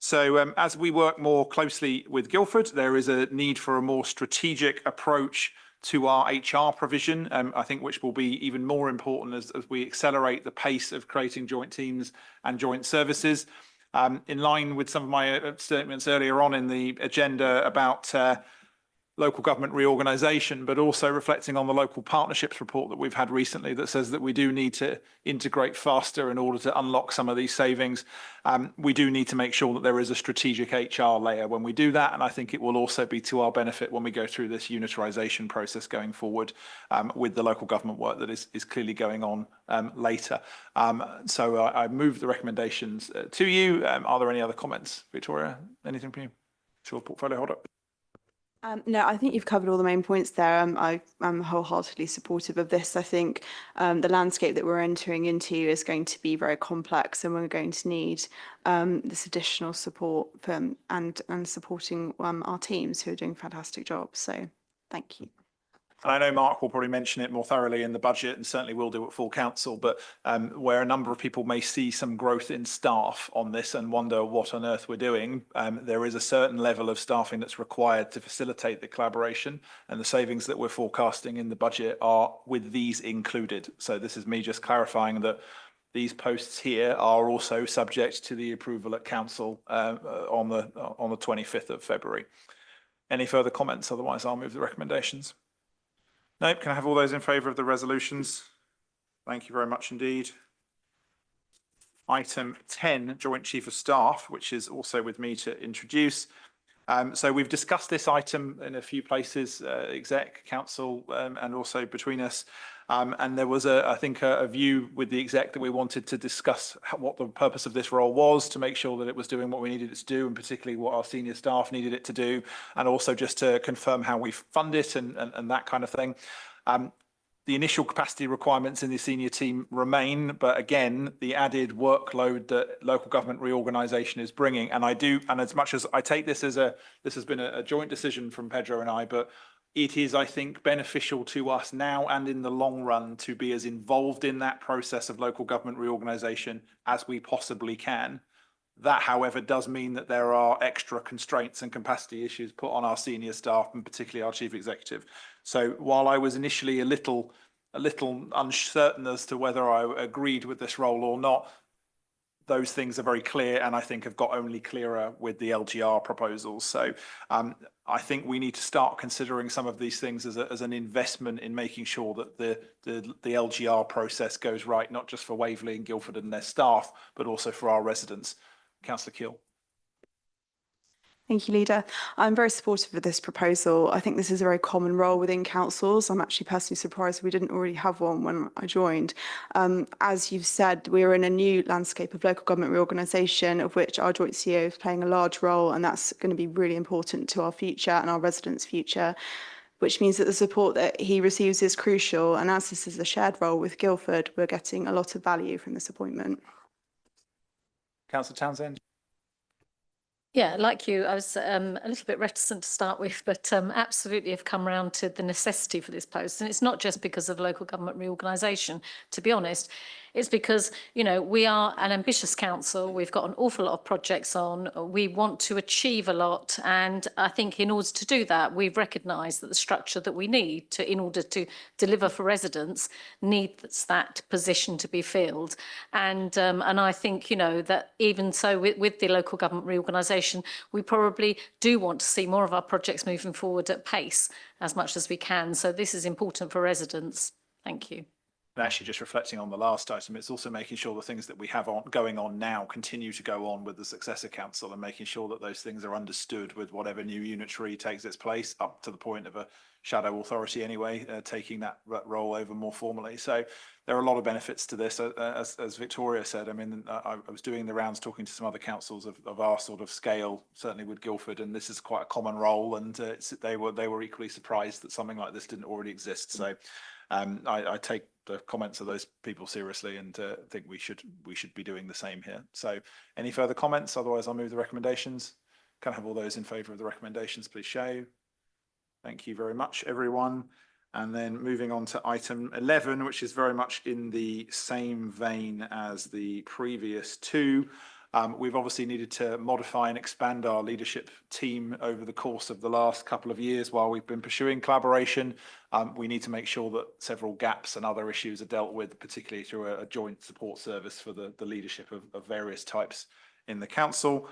So as we work more closely with Guildford, there is a need for a more strategic approach to our HR provision, I think, which will be even more important as we accelerate the pace of creating joint teams and joint services. In line with some of my statements earlier on in the agenda about local government reorganisation, but also reflecting on the local partnerships report that we've had recently that says that we do need to integrate faster in order to unlock some of these savings. We do need to make sure that there is a strategic HR layer when we do that, and I think it will also be to our benefit when we go through this unitarisation process going forward with the local government work that is clearly going on later. So I move the recommendations to you. Are there any other comments, Victoria? Anything from you? Sure, portfolio holder. No, I think you've covered all the main points there. I'm wholeheartedly supportive of this. I think the landscape that we're entering into is going to be very complex, and we're going to need this additional support from and supporting our teams who are doing fantastic jobs. So thank you. And I know Mark will probably mention it more thoroughly in the budget, and certainly will do at full council, but where a number of people may see some growth in staff on this and wonder what on earth we're doing, there is a certain level of staffing that's required to facilitate the collaboration, and the savings that we're forecasting in the budget are with these included. So this is me just clarifying that these posts here are also subject to the approval at council on the 25th of February. Any further comments? Otherwise, I'll move the recommendations. No, can I have all those in favour of the resolutions? Thank you very much indeed. Item 10, Joint Chief of Staff, which is also with me to introduce. So we've discussed this item in a few places, exec, council, and also between us. And there was, I think, a view with the exec that we wanted to discuss what the purpose of this role was, to make sure that it was doing what we needed it to do, and particularly what our senior staff needed it to do, and also just to confirm how we fund it and that kind of thing. The initial capacity requirements in the senior team remain, but again, the added workload that local government reorganisation is bringing, and as much as I take this as this has been a joint decision from Pedro and I, but it is, I think, beneficial to us now and in the long run to be as involved in that process of local government reorganisation as we possibly can. That, however, does mean that there are extra constraints and capacity issues put on our senior staff, and particularly our chief executive. So while I was initially a little uncertain as to whether I agreed with this role or not, those things are very clear, and I think have got only clearer with the LGR proposals. So I think we need to start considering some of these things as an investment in making sure that the LGR process goes right, not just for Waverley and Guildford and their staff, but also for our residents. Councillor Keel. Thank you, Leader. I'm very supportive of this proposal. I think this is a very common role within councils. I'm actually personally surprised we didn't already have one when I joined. As you've said, we're in a new landscape of local government reorganisation, of which our joint CEO is playing a large role, and that's going to be really important to our future and our residents' future, which means that the support that he receives is crucial. And as this is a shared role with Guildford, we're getting a lot of value from this appointment. Councillor Townsend. Yeah, like you, I was a little bit reticent to start with, but absolutely have come around to the necessity for this post. And it's not just because of local government reorganisation, to be honest. It's because, you know, we are an ambitious council. We've got an awful lot of projects on. We want to achieve a lot. And I think in order to do that, we've recognised that the structure that we need in order to deliver for residents needs that position to be filled. And I think, you know, that even so with the local government reorganisation, we probably do want to see more of our projects moving forward at pace as much as we can. So this is important for residents. Thank you. And actually, just reflecting on the last item, it's also making sure the things that we have going on now continue to go on with the successor council, and making sure that those things are understood with whatever new unitary takes its place, up to the point of a shadow authority anyway, taking that role over more formally. So there are a lot of benefits to this, as Victoria said. I mean, I was doing the rounds talking to some other councils of our sort of scale, certainly with Guildford, and this is quite a common role, and they were equally surprised that something like this didn't already exist. So I take the comments of those people seriously, and think we should be doing the same here. So any further comments? Otherwise, I'll move the recommendations. Can I have all those in favour of the recommendations, please show. Thank you very much, everyone. And then moving on to item 11, which is very much in the same vein as the previous two. We've obviously needed to modify and expand our leadership team over the course of the last couple of years while we've been pursuing collaboration. We need to make sure that several gaps and other issues are dealt with, particularly through a joint support service for the leadership of various types in the council.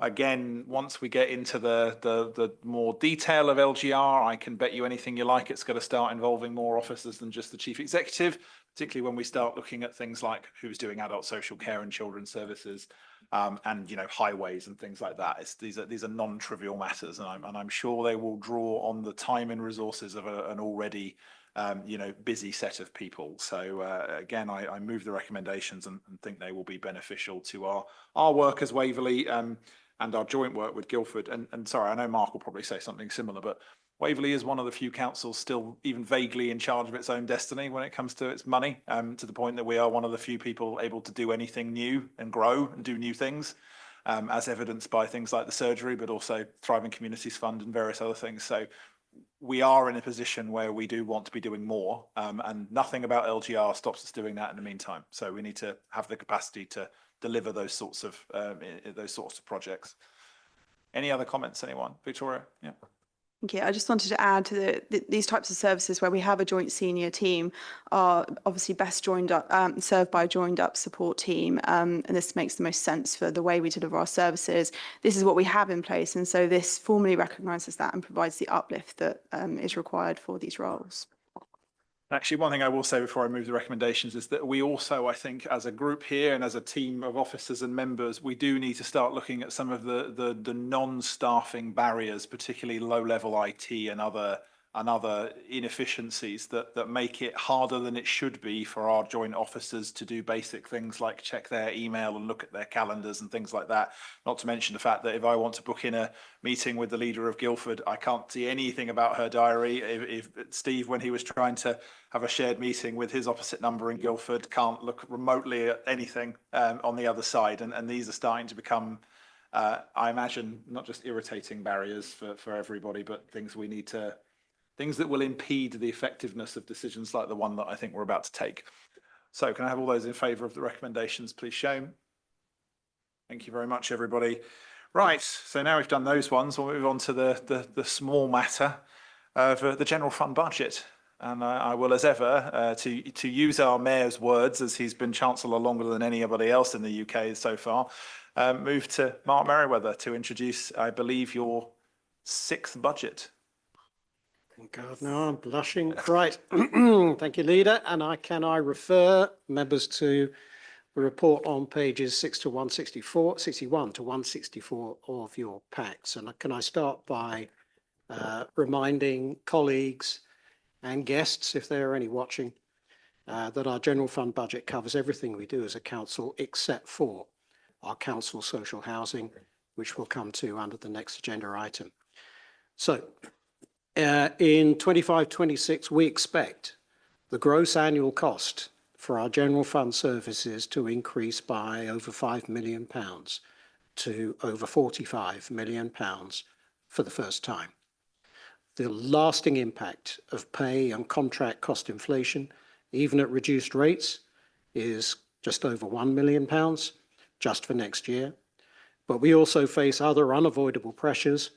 Again, once we get into the more detail of LGR, I can bet you anything you like it's going to start involving more officers than just the chief executive, particularly when we start looking at things like who's doing adult social care and children's services, and highways and things like that. These are non-trivial matters, and I'm sure they will draw on the time and resources of an already busy set of people. So again, I move the recommendations and think they will be beneficial to our work as Waverley and our joint work with Guildford. And sorry, I know Mark will probably say something similar, but Waverley is one of the few councils still even vaguely in charge of its own destiny when it comes to its money, to the point that we are one of the few people able to do anything new and grow and do new things, as evidenced by things like the surgery, but also Thriving Communities Fund and various other things. So we are in a position where we do want to be doing more, and nothing about LGR stops us doing that in the meantime. So we need to have the capacity to deliver those sorts of projects. Any other comments, anyone? Victoria? Yeah. Thank you. I just wanted to add to these types of services where we have a joint senior team are obviously best served by a joined up support team. And this makes the most sense for the way we deliver our services. This is what we have in place. And so this formally recognises that and provides the uplift that is required for these roles. Actually, one thing I will say before I move the recommendations is that we also, I think, as a group here and as a team of officers and members, we do need to start looking at some of the non-staffing barriers, particularly low-level IT and other inefficiencies that make it harder than it should be for our joint officers to do basic things like check their email and look at their calendars and things like that. Not to mention the fact that if I want to book in a meeting with the leader of Guildford, I can't see anything about her diary. If Steve, when he was trying to have a shared meeting with his opposite number in Guildford, can't look remotely at anything on the other side. And these are starting to become, I imagine, not just irritating barriers for everybody, but things that will impede the effectiveness of decisions like the one that I think we're about to take. So can I have all those in favour of the recommendations, please show? Thank you very much, everybody. Right, so now we've done those ones, we'll move on to the small matter of the general fund budget. And I will, as ever, to use our mayor's words, as he's been Chancellor longer than anybody else in the UK so far, move to Mark Merriweather to introduce, I believe, your 6th budget. God, no, I'm blushing. Right. Thank you, Leader. And I refer members to the report on pages 61 to 164 of your packs. And can I start by reminding colleagues and guests, if there are any watching, that our general fund budget covers everything we do as a council except for our council social housing, which we'll come to under the next agenda item. So in 25-26, we expect the gross annual cost for our general fund services to increase by over £5 million to over £45 million for the first time. The lasting impact of pay and contract cost inflation, even at reduced rates, is just over £1 million just for next year. But we also face other unavoidable pressures,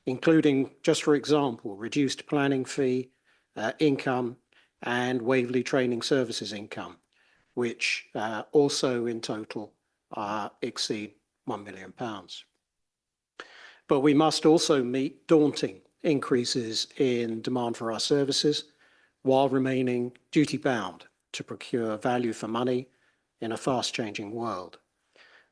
including, just for example, reduced planning fee income and Waverley Training Services income, which also in total exceed £1 million. But we must also meet daunting increases in demand for our services while remaining duty-bound to procure value for money in a fast-changing world.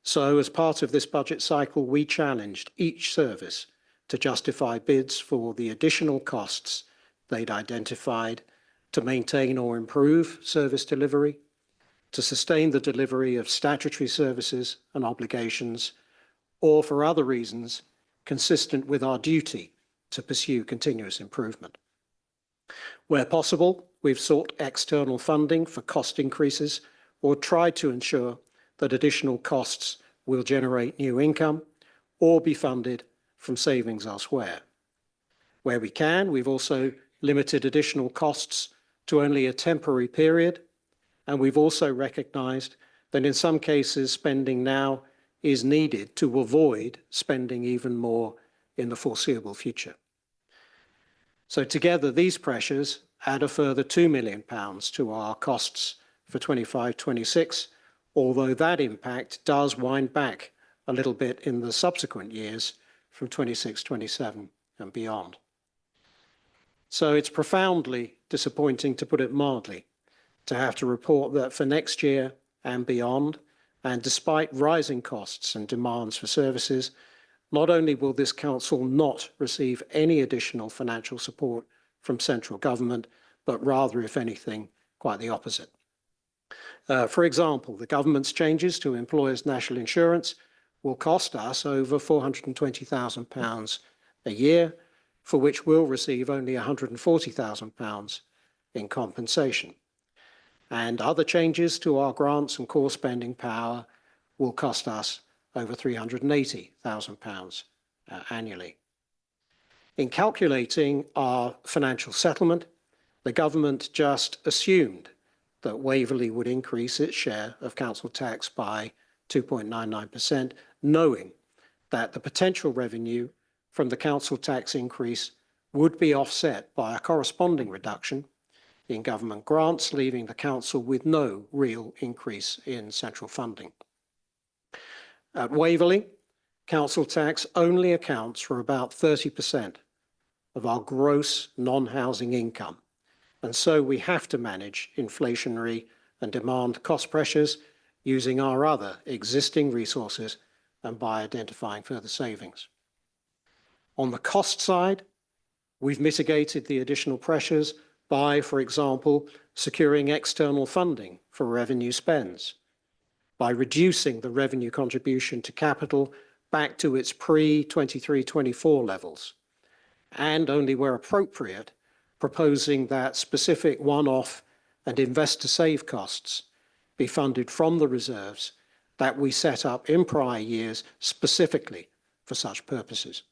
So as part of this budget cycle, we challenged each service to justify bids for the additional costs they'd identified to maintain or improve service delivery, to sustain the delivery of statutory services and obligations, or for other reasons consistent with our duty to pursue continuous improvement. Where possible, we've sought external funding for cost increases or tried to ensure that additional costs will generate new income or be funded from savings elsewhere. Where we can, we've also limited additional costs to only a temporary period, and we've also recognised that in some cases spending now is needed to avoid spending even more in the foreseeable future. So together, these pressures add a further £2 million to our costs for 25-26, although that impact does wind back a little bit in the subsequent years from 26, 27 and beyond. So it's profoundly disappointing, to put it mildly, to have to report that for next year and beyond, and despite rising costs and demands for services, not only will this council not receive any additional financial support from central government, but rather, if anything, quite the opposite. For example, the government's changes to employers' national insurance will cost us over £420,000 a year, for which we'll receive only £140,000 in compensation. And other changes to our grants and core spending power will cost us over £380,000 annually. In calculating our financial settlement, the government just assumed that Waverley would increase its share of council tax by 2.99%, knowing that the potential revenue from the council tax increase would be offset by a corresponding reduction in government grants, leaving the council with no real increase in central funding. At Waverley, council tax only accounts for about 30% of our gross non-housing income. And so we have to manage inflationary and demand cost pressures using our other existing resources and by identifying further savings. On the cost side, we've mitigated the additional pressures by, for example, securing external funding for revenue spends, by reducing the revenue contribution to capital back to its pre-23-24 levels, and only where appropriate, proposing that specific one-off and investor-save costs be funded from the reserves that we set up in prior years specifically for such purposes.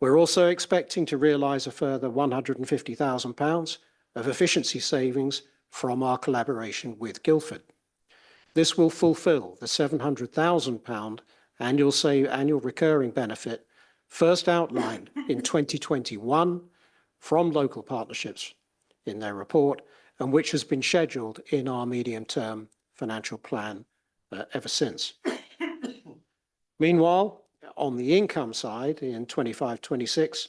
We're also expecting to realise a further £150,000 of efficiency savings from our collaboration with Guildford. This will fulfil the £700,000 annual recurring benefit first outlined in 2021 from local partnerships in their report, and which has been scheduled in our medium-term financial plan ever since. Meanwhile, on the income side, in 25-26,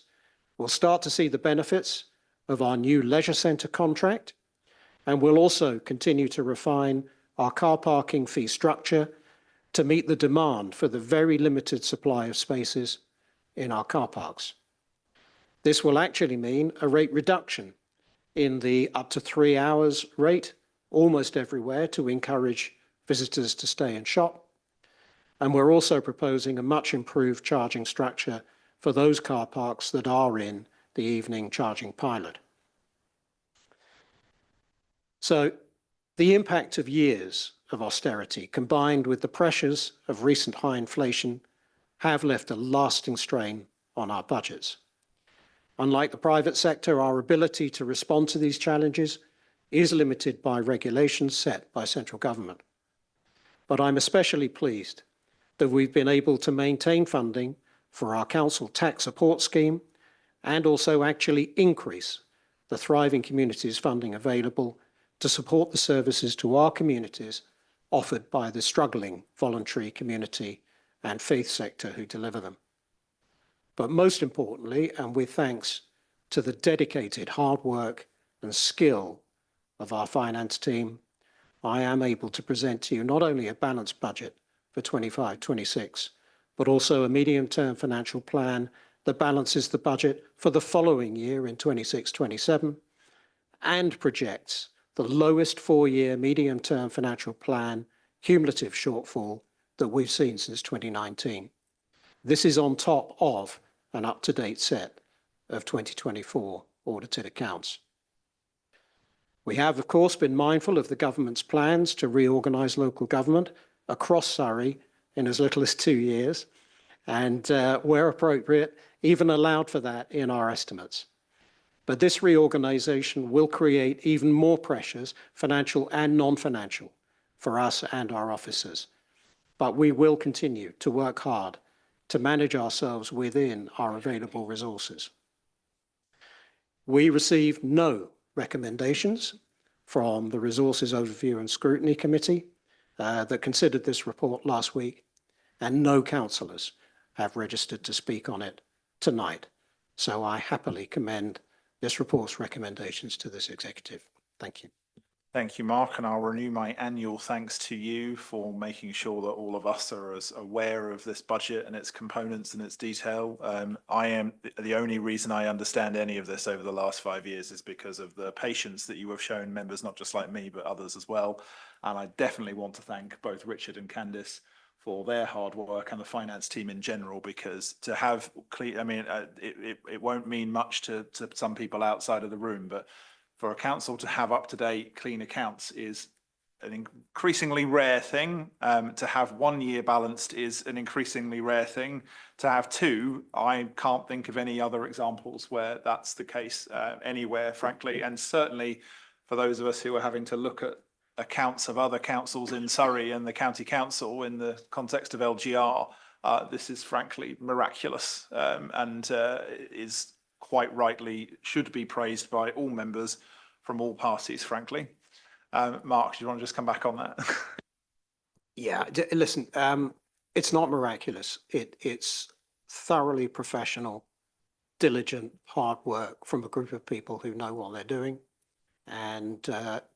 we'll start to see the benefits of our new leisure centre contract, and we'll also continue to refine our car parking fee structure to meet the demand for the very limited supply of spaces in our car parks. This will actually mean a rate reduction in the up to 3 hours rate almost everywhere to encourage visitors to stay and shop. And we're also proposing a much improved charging structure for those car parks that are in the evening charging pilot. So the impact of years of austerity combined with the pressures of recent high inflation have left a lasting strain on our budgets. Unlike the private sector, our ability to respond to these challenges is limited by regulations set by central government. But I'm especially pleased that we've been able to maintain funding for our council tax support scheme and also actually increase the Thriving Communities funding available to support the services to our communities offered by the struggling voluntary community and faith sector who deliver them. But most importantly, and with thanks to the dedicated hard work and skill of our finance team, I am able to present to you not only a balanced budget for 25-26, but also a medium-term financial plan that balances the budget for the following year in 26-27 and projects the lowest 4-year medium-term financial plan cumulative shortfall that we've seen since 2019. This is on top of an up-to-date set of 2024 audited accounts. We have, of course, been mindful of the government's plans to reorganise local government across Surrey in as little as 2 years, and where appropriate, even allowed for that in our estimates. But this reorganisation will create even more pressures, financial and non-financial, for us and our officers. But we will continue to work hard to manage ourselves within our available resources. We received no recommendations from the Resources Overview and Scrutiny Committee that considered this report last week, and no councillors have registered to speak on it tonight. So I happily commend this report's recommendations to this executive. Thank you. Thank you, Mark, and I'll renew my annual thanks to you for making sure that all of us are as aware of this budget and its components and its detail. I am the only reason I understand any of this over the last 5 years is because of the patience that you have shown members, not just like me, but others as well. And I definitely want to thank both Richard and Candice for their hard work and the finance team in general, because to have clean, I mean, it won't mean much to some people outside of the room, but for a council to have up-to-date clean accounts is an increasingly rare thing. To have 1 year balanced is an increasingly rare thing. To have two, I can't think of any other examples where that's the case anywhere, frankly. And certainly for those of us who are having to look at accounts of other councils in Surrey and the county council in the context of LGR, this is frankly miraculous and is quite rightly should be praised by all members from all parties, frankly. Mark, do you want to just come back on that? Yeah, listen, it's not miraculous. It's thoroughly professional, diligent, hard work from a group of people who know what they're doing and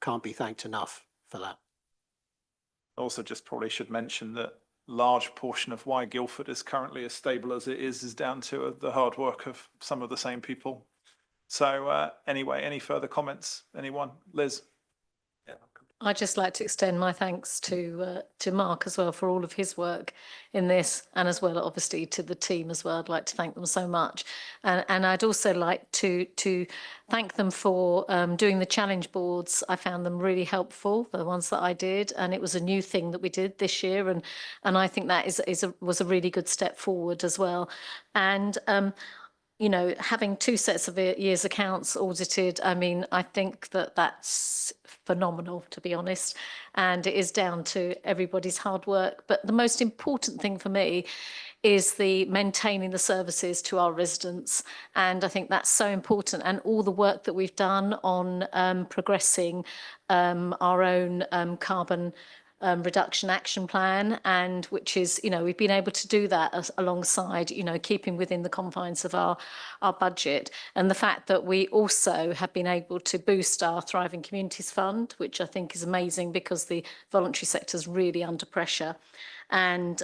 can't be thanked enough for that. Also, just probably should mention that large portion of why Guildford is currently as stable as it is down to the hard work of some of the same people. So anyway, any further comments? Anyone? Liz? Yeah. I'd just like to extend my thanks to Mark as well for all of his work in this, and as well, obviously, to the team as well. I'd like to thank them so much, and I'd also like to thank them for doing the challenge boards. I found them really helpful, the ones that I did, and it was a new thing that we did this year, and I think that was a really good step forward as well, and. You know, having 2 sets of years accounts audited, I mean, I think that that's phenomenal, to be honest. And it is down to everybody's hard work. But the most important thing for me is the maintaining the services to our residents. And I think that's so important. And all the work that we've done on progressing our own carbon reduction action plan, and which is, you know, we've been able to do that alongside, you know, keeping within the confines of our budget. And the fact that we also have been able to boost our Thriving Communities Fund, which I think is amazing because the voluntary sector is really under pressure. And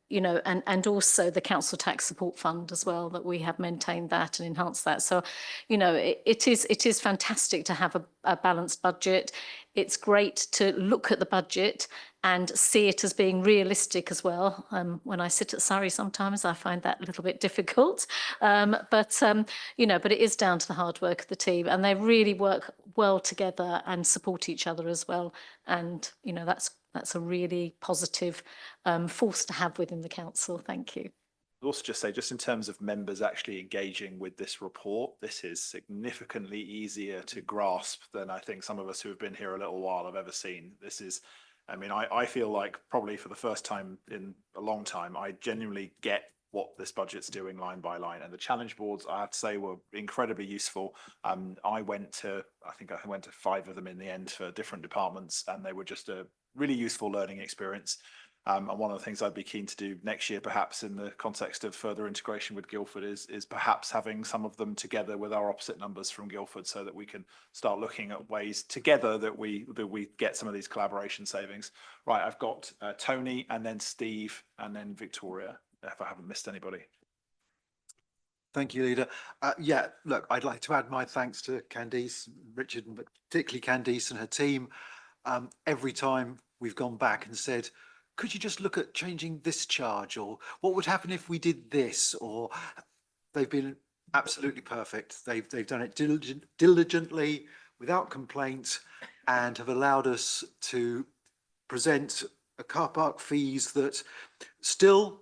you know, and also the Council Tax Support Fund as well, that we have maintained that and enhanced that. So, you know, it is fantastic to have a balanced budget. It's great to look at the budget and see it as being realistic as well. When I sit at Surrey, sometimes I find that a little bit difficult. But you know, but it is down to the hard work of the team, and they really work well together and support each other as well. And you know, that's a really positive force to have within the council. Thank you. I'd also just say, just in terms of members actually engaging with this report, this is significantly easier to grasp than I think some of us who have been here a little while have ever seen. This is, I mean, I feel like probably for the first time in a long time, I genuinely get what this budget's doing line by line. And the challenge boards, I have to say, were incredibly useful. I think I went to 5 of them in the end for different departments, and they were just a really useful learning experience. And one of the things I'd be keen to do next year, perhaps in the context of further integration with Guildford, is perhaps having some of them together with our opposite numbers from Guildford, so that we can start looking at ways together that we get some of these collaboration savings. Right, I've got Tony, and then Steve, and then Victoria, if I haven't missed anybody. Thank you, Leader. Yeah, look, I'd like to add my thanks to Candice, Richard, but particularly Candice and her team. Every time we've gone back and said, could you just look at changing this charge, or what would happen if we did this? Or they've been absolutely perfect. They've done it diligently, without complaint, and have allowed us to present a car park fees that still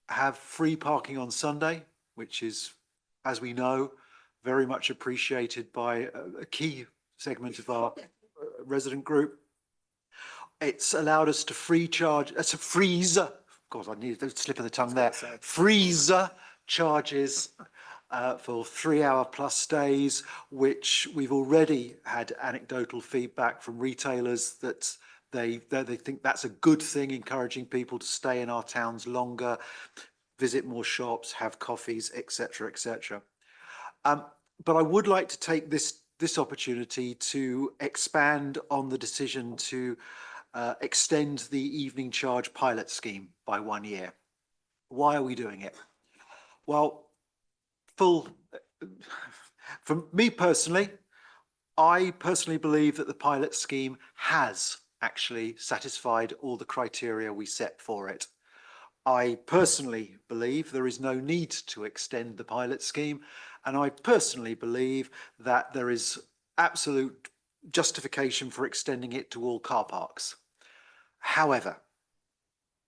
have free parking on Sunday, which is, as we know, very much appreciated by a key segment of our resident group. It's allowed us to freeze, of course, I needed a slip of the tongue there, freeze charges for 3-hour plus stays, which we've already had anecdotal feedback from retailers that They think that's a good thing, encouraging people to stay in our towns longer, visit more shops, have coffees, etc., etc. But I would like to take this opportunity to expand on the decision to extend the evening charge pilot scheme by 1 year. Why are we doing it? Well, for me personally, I personally believe that the pilot scheme has actually satisfied all the criteria we set for it. I personally believe there is no need to extend the pilot scheme, and I personally believe that there is absolute justification for extending it to all car parks. However,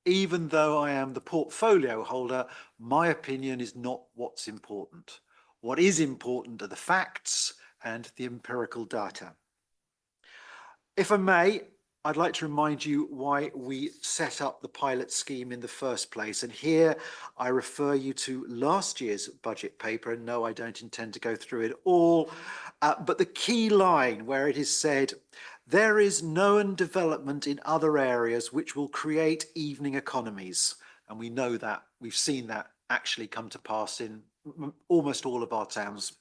even though I am the portfolio holder, my opinion is not what's important. What is important are the facts and the empirical data. If I may, I'd like to remind you why we set up the pilot scheme in the first place. And here I refer you to last year's budget paper. And no, I don't intend to go through it all. But the key line where it is said, there is known development in other areas which will create evening economies. And we know that, we've seen that actually come to pass in almost all of our towns.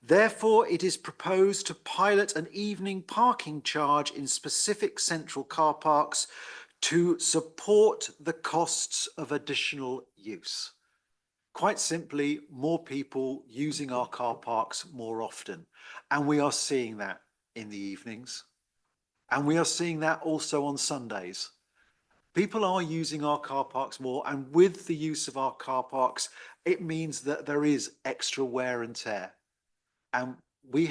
Therefore, it is proposed to pilot an evening parking charge in specific central car parks to support the costs of additional use. Quite simply, more people using our car parks more often. And we are seeing that in the evenings. And we are seeing that also on Sundays. People are using our car parks more, and with the use of our car parks, it means that there is extra wear and tear. And we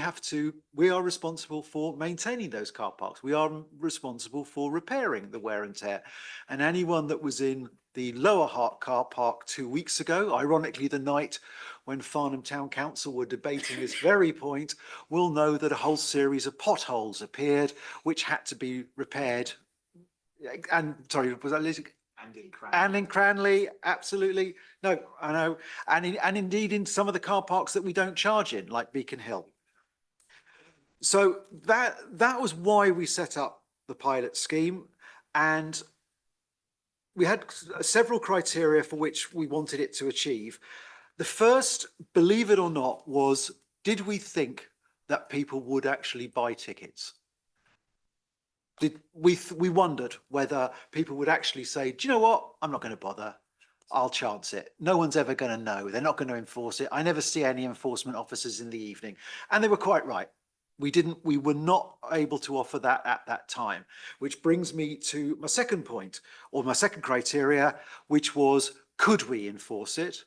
are responsible for maintaining those car parks. We are responsible for repairing the wear and tear. And anyone that was in the Lower Hart car park 2 weeks ago, ironically the night when Farnham Town Council were debating this very point, will know that a whole series of potholes appeared, which had to be repaired. And sorry, was that Liz? And in Cranley, absolutely. No, I know. And indeed in some of the car parks that we don't charge in, like Beacon Hill. So that was why we set up the pilot scheme. And we had several criteria for which we wanted it to achieve. The first, believe it or not, was, did we think that people would actually buy tickets? We wondered whether people would actually say, do you know what? I'm not going to bother. I'll chance it. No one's ever going to know. They're not going to enforce it. I never see any enforcement officers in the evening. And they were quite right. We were not able to offer that at that time, which brings me to my second point, or my second criteria, which was, could we enforce it?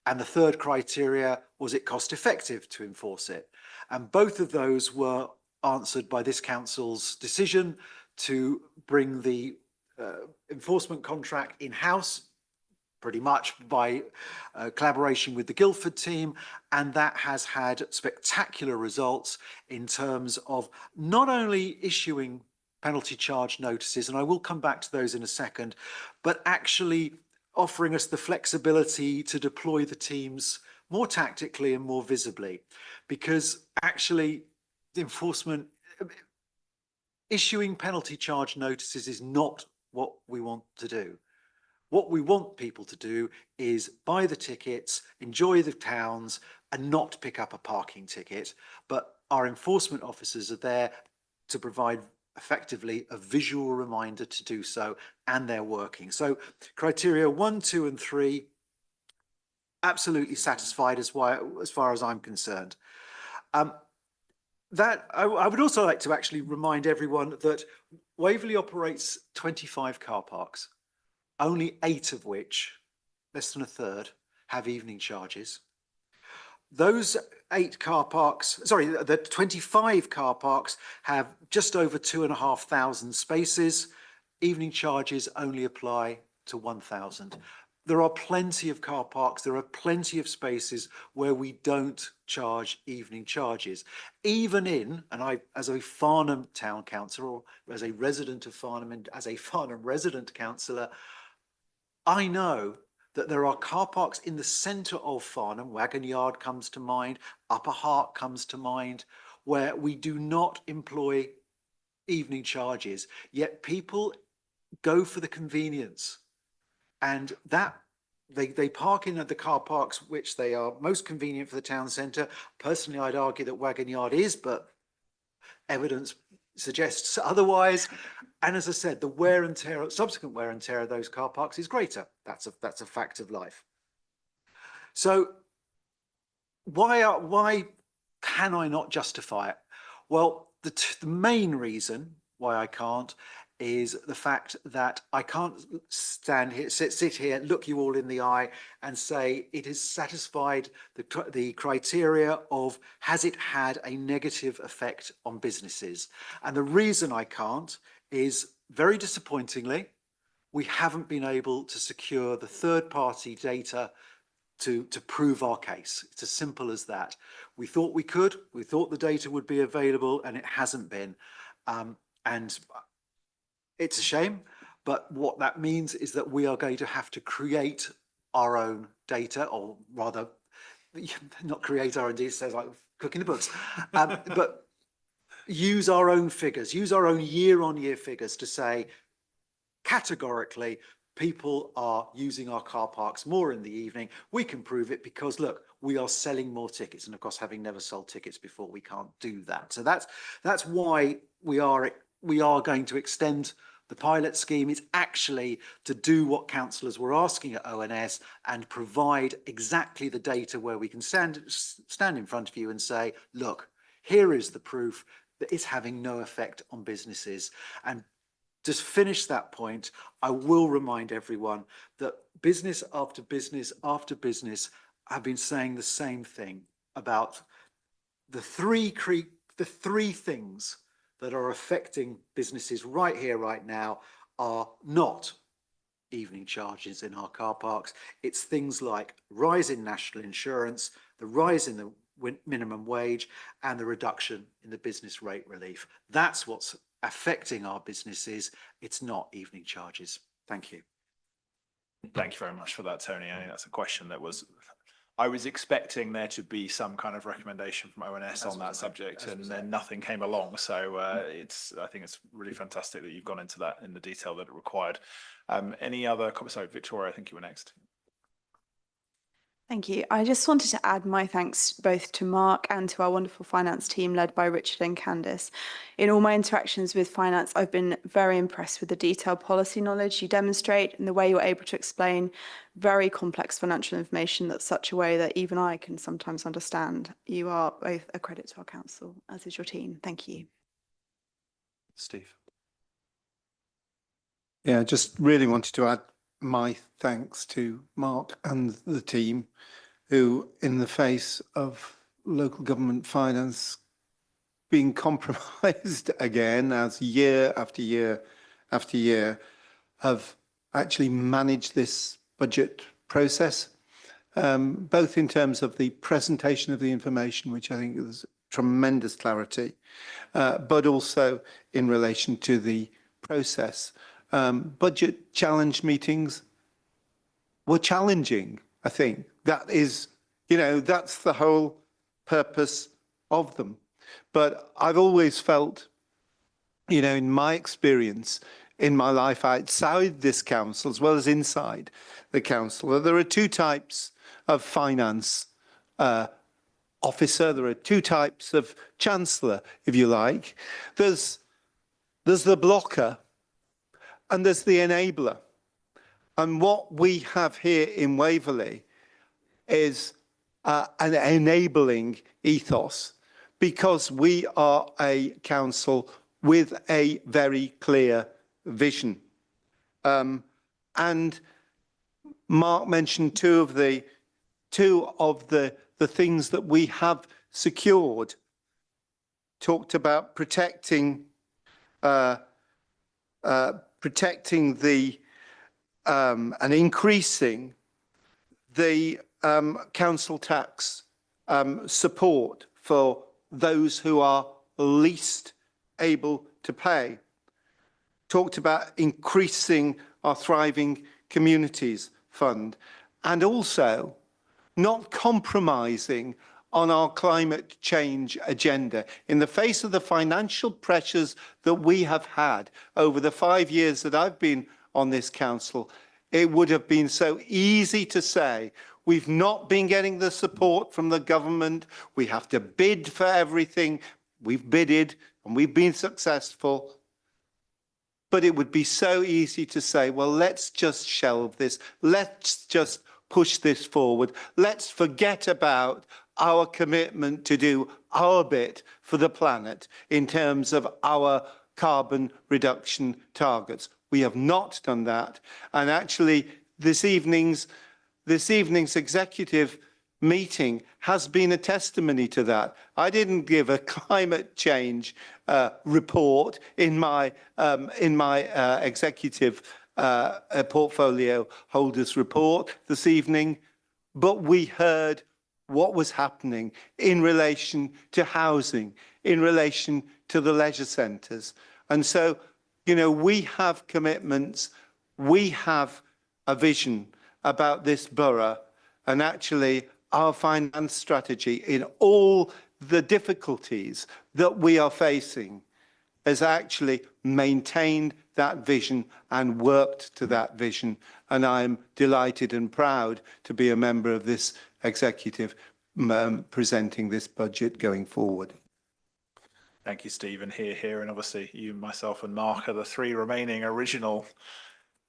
And the third criteria, was it cost effective to enforce it? And both of those were answered by this council's decision to bring the enforcement contract in-house, pretty much by collaboration with the Guildford team, and that has had spectacular results in terms of not only issuing penalty charge notices, and I will come back to those in a second, but actually offering us the flexibility to deploy the teams more tactically and more visibly, because actually enforcement, issuing penalty charge notices is not what we want to do. What we want people to do is buy the tickets, enjoy the towns, and not pick up a parking ticket. But our enforcement officers are there to provide effectively a visual reminder to do so, and they're working. So criteria 1, 2, and 3, absolutely satisfied as far as I'm concerned. I would also like to actually remind everyone that Waverley operates 25 car parks, only 8 of which, less than a third, have evening charges. Those 8 car parks, sorry, the 25 car parks have just over 2,500 spaces. Evening charges only apply to 1,000. There are plenty of car parks, there are plenty of spaces where we don't charge evening charges. Even in, and I, as a Farnham town councillor, or as a resident of Farnham and as a Farnham resident councillor, I know that there are car parks in the centre of Farnham, Wagon Yard comes to mind, Upper Hart comes to mind, where we do not employ evening charges, yet people go for the convenience. And that they park in at the car parks which they are most convenient for the town centre. Personally, I'd argue that Wagon Yard is, but evidence suggests otherwise. And as I said, the wear and tear, subsequent wear and tear of those car parks is greater. That's a fact of life. So why can I not justify it? Well, the main reason why I can't is the fact that I can't stand here, sit here, look you all in the eye and say it has satisfied the criteria of has it had a negative effect on businesses. And the reason I can't is, very disappointingly, we haven't been able to secure the third-party data to prove our case. It's as simple as that. We thought we could, we thought the data would be available, and it hasn't been. And it's a shame, but what that means is that we are going to have to create our own data, or rather, not create our own data, sounds like cooking the books, but use our own figures, use our own year-on-year figures to say, categorically, people are using our car parks more in the evening. We can prove it because, look, we are selling more tickets. And of course, having never sold tickets before, we can't do that. So that's why we are going to extend the pilot scheme. Is actually to do what councillors were asking at ONS and provide exactly the data where we can stand in front of you and say, look, here is the proof that it's having no effect on businesses. And just finish that point, I will remind everyone that business after business after business have been saying the same thing about the three things that are affecting businesses right here, right now, are not evening charges in our car parks. It's things like rise in national insurance, the rise in the minimum wage, and the reduction in the business rate relief. That's what's affecting our businesses. It's not evening charges. Thank you. Thank you very much for that, Tony. I think that's a question that I was expecting there to be some kind of recommendation from ONS on that subject, and then nothing came along. So I think it's really fantastic that you've gone into that in the detail that it required. Any other comments? Sorry, Victoria, I think you were next. Thank you. I just wanted to add my thanks both to Mark and to our wonderful finance team led by Richard and Candice. In all my interactions with finance, I've been very impressed with the detailed policy knowledge you demonstrate and the way you're able to explain very complex financial information in such a way that even I can sometimes understand. You are both a credit to our council, as is your team. Thank you. Steve. Yeah, just really wanted to add my thanks to Mark and the team who, in the face of local government finance being compromised again, as year after year after year, have actually managed this budget process, both in terms of the presentation of the information, which I think is tremendous clarity, but also in relation to the process. Budget challenge meetings were challenging, I think. That is, that's the whole purpose of them. But I've always felt, in my experience, in my life outside this council, as well as inside the council, that there are two types of finance officer. There are two types of chancellor, if you like. There's the blocker, and there's the enabler. And what we have here in Waverley is an enabling ethos, because we are a council with a very clear vision. And Mark mentioned two of the things that we have secured. Talked about protecting the and increasing the council tax support for those who are least able to pay. Talked about increasing our Thriving Communities Fund, and also not compromising on our climate change agenda. In the face of the financial pressures that we have had over the 5 years that I've been on this council, it would have been so easy to say, we've not been getting the support from the government, we have to bid for everything. We've bidded and we've been successful. But it would be so easy to say, well, let's just shelve this. Let's just push this forward. Let's forget about our commitment to do our bit for the planet in terms of our carbon reduction targets. We have not done that. And actually, this evening's executive meeting has been a testimony to that. I didn't give a climate change report in my executive portfolio holders report this evening, but we heard what was happening in relation to housing, in relation to the leisure centres. And so, you know, we have commitments, we have a vision about this borough, and actually our finance strategy in all the difficulties that we are facing has actually maintained that vision and worked to that vision. And I'm delighted and proud to be a member of this executive presenting this budget going forward. Thank you, Stephen. Here, and obviously you, myself and Mark are the three remaining original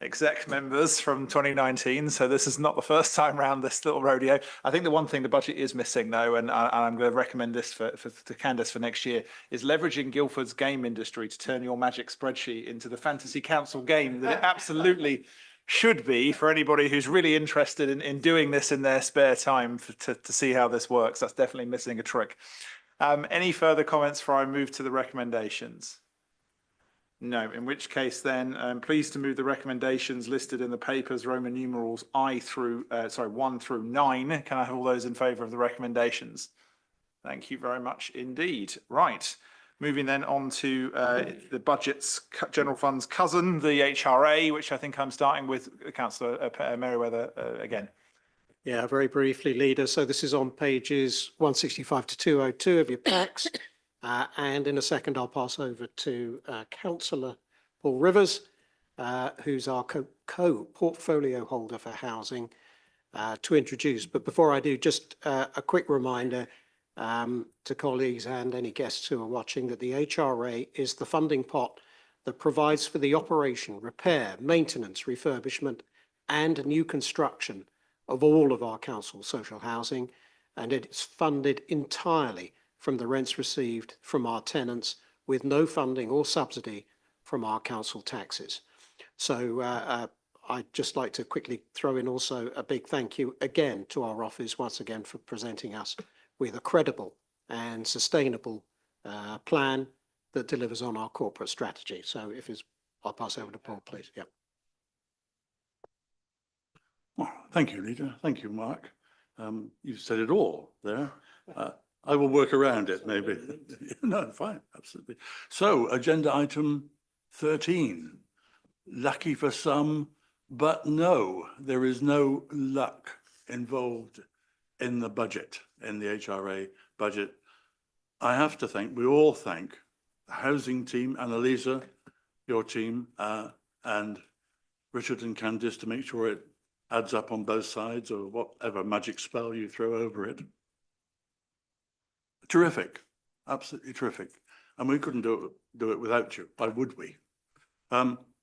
exec members from 2019. So this is not the first time round this little rodeo. I think the one thing the budget is missing though, and I'm going to recommend this to Candice for next year, is leveraging Guildford's game industry to turn your magic spreadsheet into the Fantasy Council game that it absolutely should be for anybody who's really interested in doing this in their spare time to see how this works. That's definitely missing a trick. Any further comments before I move to the recommendations? No, in which case then I'm pleased to move the recommendations listed in the papers, Roman numerals 1 through 9. Can I have all those in favour of the recommendations? Thank you very much indeed. Right, moving then on to the budget's general fund's cousin, the HRA, which I think I'm starting with Councillor Merriweather again. Yeah, very briefly, Leader. So this is on pages 165 to 202 of your packs. And in a second, I'll pass over to Councillor Paul Rivers, who's our co-portfolio holder for housing, to introduce. But before I do, just a quick reminder to colleagues and any guests who are watching that the HRA is the funding pot that provides for the operation, repair, maintenance, refurbishment, and new construction of all of our council social housing. And it's funded entirely from the rents received from our tenants with no funding or subsidy from our council taxes. So I'd just like to quickly throw in also a big thank you again to our office once again for presenting us with a credible and sustainable plan that delivers on our corporate strategy. So I'll pass over to Paul, please. Yeah. Well, thank you, Leader. Thank you, Mark. You've said it all there. I will work around it, maybe. No, fine, absolutely. So, agenda item 13. Lucky for some, but no, there is no luck involved in the budget, in the HRA budget. I have to thank, we all thank the housing team, Annalisa, your team, and Richard and Candice to make sure it adds up on both sides, or whatever magic spell you throw over it. Terrific, absolutely terrific. And we couldn't do it without you. Why would we?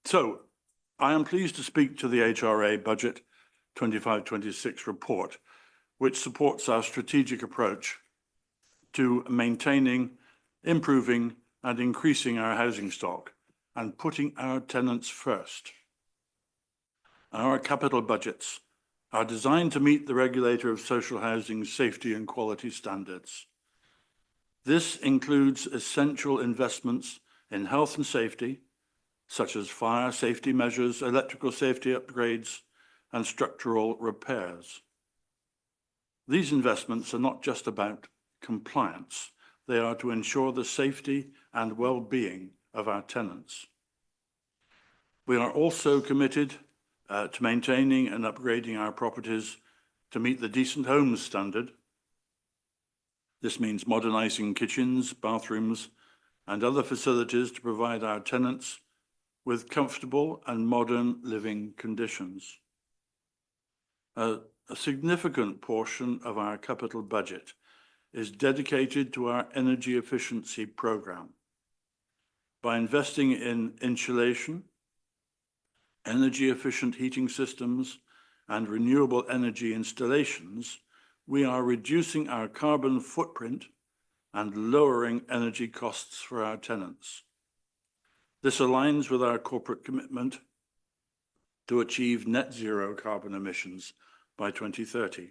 So I am pleased to speak to the HRA budget 25-26 report, which supports our strategic approach to maintaining, improving and increasing our housing stock and putting our tenants first. Our capital budgets are designed to meet the regulator of social housing safety and quality standards. This includes essential investments in health and safety, such as fire safety measures, electrical safety upgrades, and structural repairs. These investments are not just about compliance, they are to ensure the safety and well-being of our tenants. We are also committed to maintaining and upgrading our properties to meet the Decent Homes standard, This means modernising kitchens, bathrooms, and other facilities to provide our tenants with comfortable and modern living conditions. A significant portion of our capital budget is dedicated to our energy efficiency programme. By investing in insulation, energy efficient heating systems, and renewable energy installations, we are reducing our carbon footprint and lowering energy costs for our tenants. This aligns with our corporate commitment to achieve net zero carbon emissions by 2030.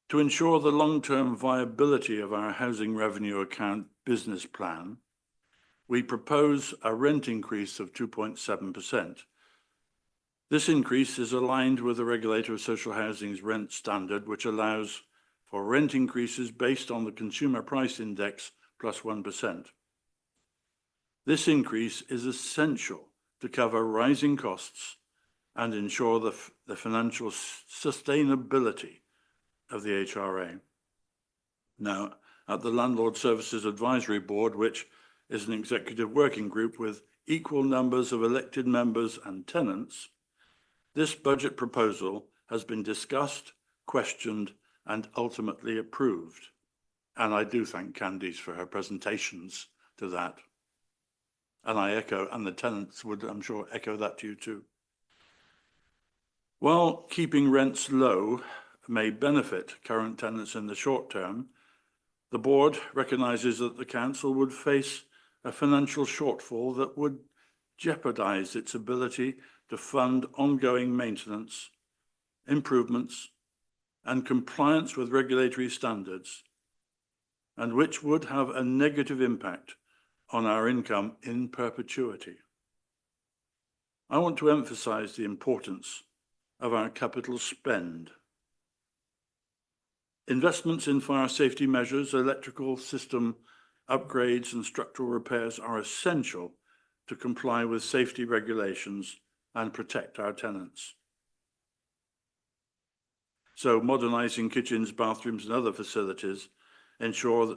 To ensure the long-term viability of our housing revenue account business plan, we propose a rent increase of 2.7%. This increase is aligned with the Regulator of Social Housing's rent standard, which allows for rent increases based on the Consumer Price Index plus 1%. This increase is essential to cover rising costs and ensure the financial sustainability of the HRA. Now, at the Landlord Services Advisory Board, which is an executive working group with equal numbers of elected members and tenants, this budget proposal has been discussed, questioned, and ultimately approved. And I do thank Candice for her presentations to that. And I echo, and the tenants would, I'm sure, echo that to you too. While keeping rents low may benefit current tenants in the short term, the board recognises that the council would face a financial shortfall that would jeopardise its ability to fund ongoing maintenance, improvements, and compliance with regulatory standards, and which would have a negative impact on our income in perpetuity. I want to emphasise the importance of our capital spend. Investments in fire safety measures, electrical system upgrades, and structural repairs are essential to comply with safety regulations and protect our tenants. So modernising kitchens, bathrooms, and other facilities ensure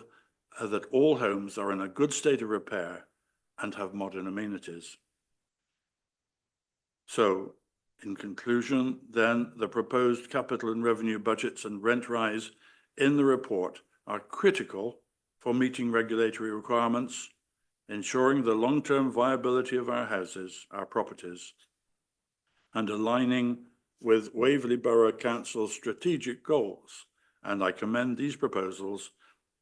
that all homes are in a good state of repair and have modern amenities. So, in conclusion, then, the proposed capital and revenue budgets and rent rise in the report are critical for meeting regulatory requirements, ensuring the long-term viability of our houses, our properties, and aligning with Waverley Borough Council's strategic goals. And I commend these proposals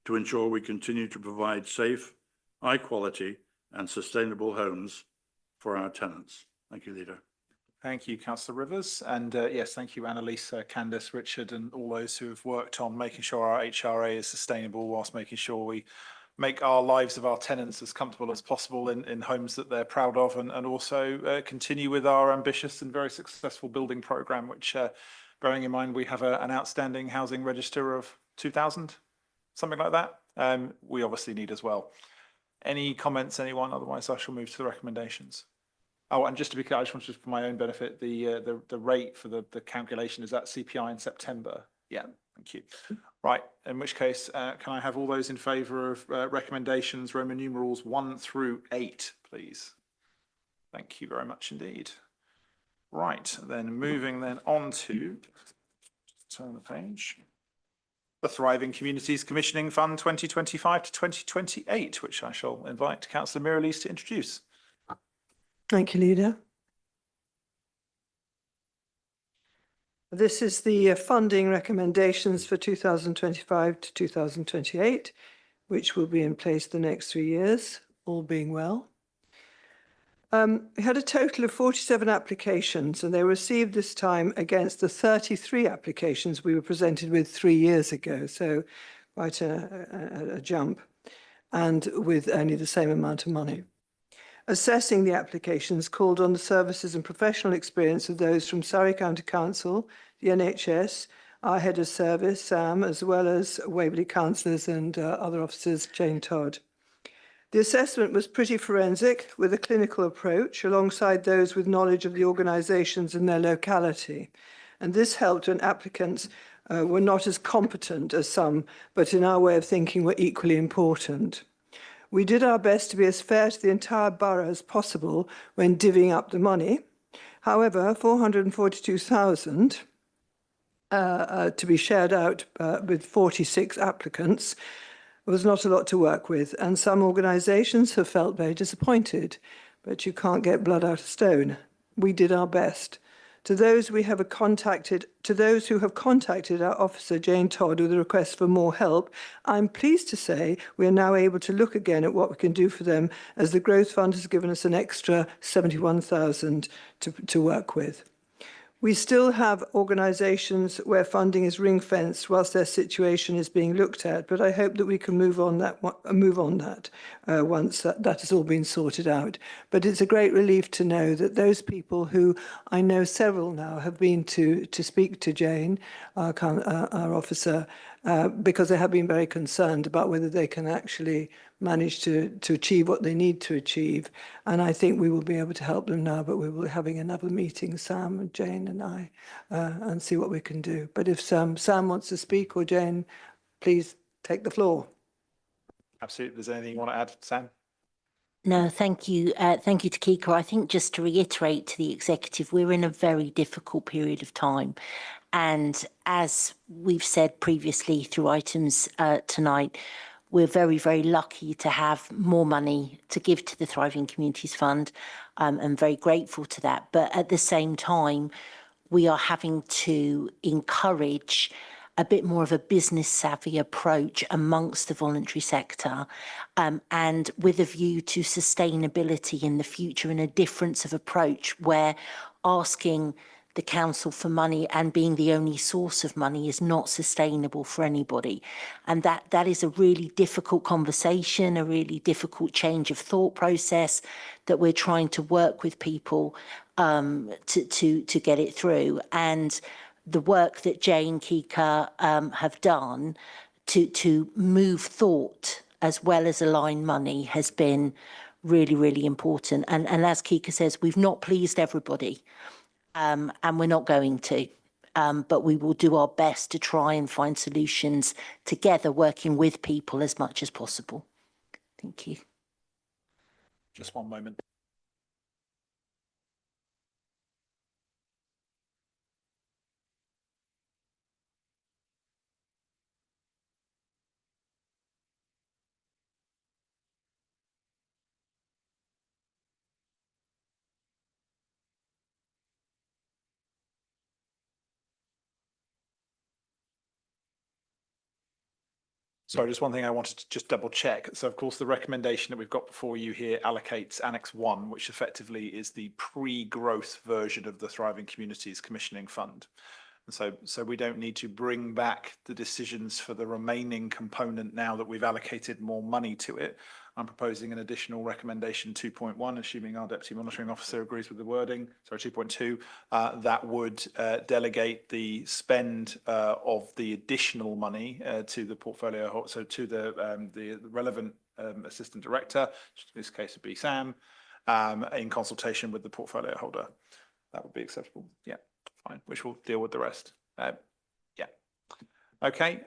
to ensure we continue to provide safe, high quality, and sustainable homes for our tenants. Thank you, Leader. Thank you, Councillor Rivers. And yes, thank you, Annalisa, Candice, Richard, and all those who have worked on making sure our HRA is sustainable whilst making sure we make our lives of our tenants as comfortable as possible in homes that they're proud of, and also continue with our ambitious and very successful building programme, which, bearing in mind we have an outstanding housing register of 2,000, something like that, we obviously need as well. Any comments, anyone? Otherwise, I shall move to the recommendations. Oh, and just to be clear, I just wanted, for my own benefit, the rate for the calculation is that CPI in September. Yeah, thank you. Right, in which case, can I have all those in favour of recommendations, Roman numerals 1 through 8, please? Thank you very much indeed. Right, then moving then on to, turn the page, the Thriving Communities Commissioning Fund 2025 to 2028, which I shall invite Councillor Miralise to introduce. Thank you, Leader. This is the funding recommendations for 2025 to 2028, which will be in place the next 3 years, all being well. We had a total of 47 applications, and they were received this time against the 33 applications we were presented with 3 years ago, so quite a jump, and with only the same amount of money. Assessing the applications called on the services and professional experience of those from Surrey County Council, the NHS, our head of service, Sam, as well as Waverley councillors and other officers, Jane Todd. The assessment was pretty forensic, with a clinical approach, alongside those with knowledge of the organisations in their locality. And this helped when applicants were not as competent as some, but in our way of thinking were equally important. We did our best to be as fair to the entire borough as possible when divvying up the money. However, 442,000 to be shared out with 46 applicants was not a lot to work with, and some organisations have felt very disappointed, but you can't get blood out of stone. We did our best. To those who have contacted our officer, Jane Todd, with a request for more help, I'm pleased to say we are now able to look again at what we can do for them, as the Growth Fund has given us an extra 71,000 to work with. We still have organisations where funding is ring-fenced whilst their situation is being looked at, but I hope that we can move on that once that has all been sorted out. But it's a great relief to know that those people who, I know several now, have been to speak to Jane, our officer, because they have been very concerned about whether they can actually manage to achieve what they need to achieve. And I think we will be able to help them now, but we will be having another meeting, Sam and Jane and I, and see what we can do. But if Sam wants to speak, or Jane, please take the floor. Absolutely. Is there anything you want to add, Sam? No, thank you. Thank you to Kika. I think just to reiterate to the executive, we're in a very difficult period of time. And as we've said previously through items tonight, we're very, very lucky to have more money to give to the Thriving Communities Fund. I'm very grateful to that. But at the same time, we are having to encourage a bit more of a business savvy approach amongst the voluntary sector, and with a view to sustainability in the future and a difference of approach where asking the council for money and being the only source of money is not sustainable for anybody. And that is a really difficult conversation, a really difficult change of thought process that we're trying to work with people to get it through. And the work that Jane, Kika have done to move thought as well as align money has been really, really important. And as Kika says, we've not pleased everybody. And we're not going to, but we will do our best to try and find solutions together, working with people as much as possible. Thank you. Just one moment. Sorry, just one thing I wanted to just double check. So of course, the recommendation that we've got before you here allocates Annex 1, which effectively is the pre-growth version of the Thriving Communities Commissioning Fund. And so we don't need to bring back the decisions for the remaining component now that we've allocated more money to it. I'm proposing an additional recommendation 2.1, assuming our Deputy Monitoring Officer agrees with the wording, sorry, 2.2, that would delegate the spend of the additional money to the portfolio, so to the relevant Assistant Director, which in this case would be Sam, in consultation with the portfolio holder. That would be acceptable. Yeah, fine, which will deal with the rest. Yeah. Okay,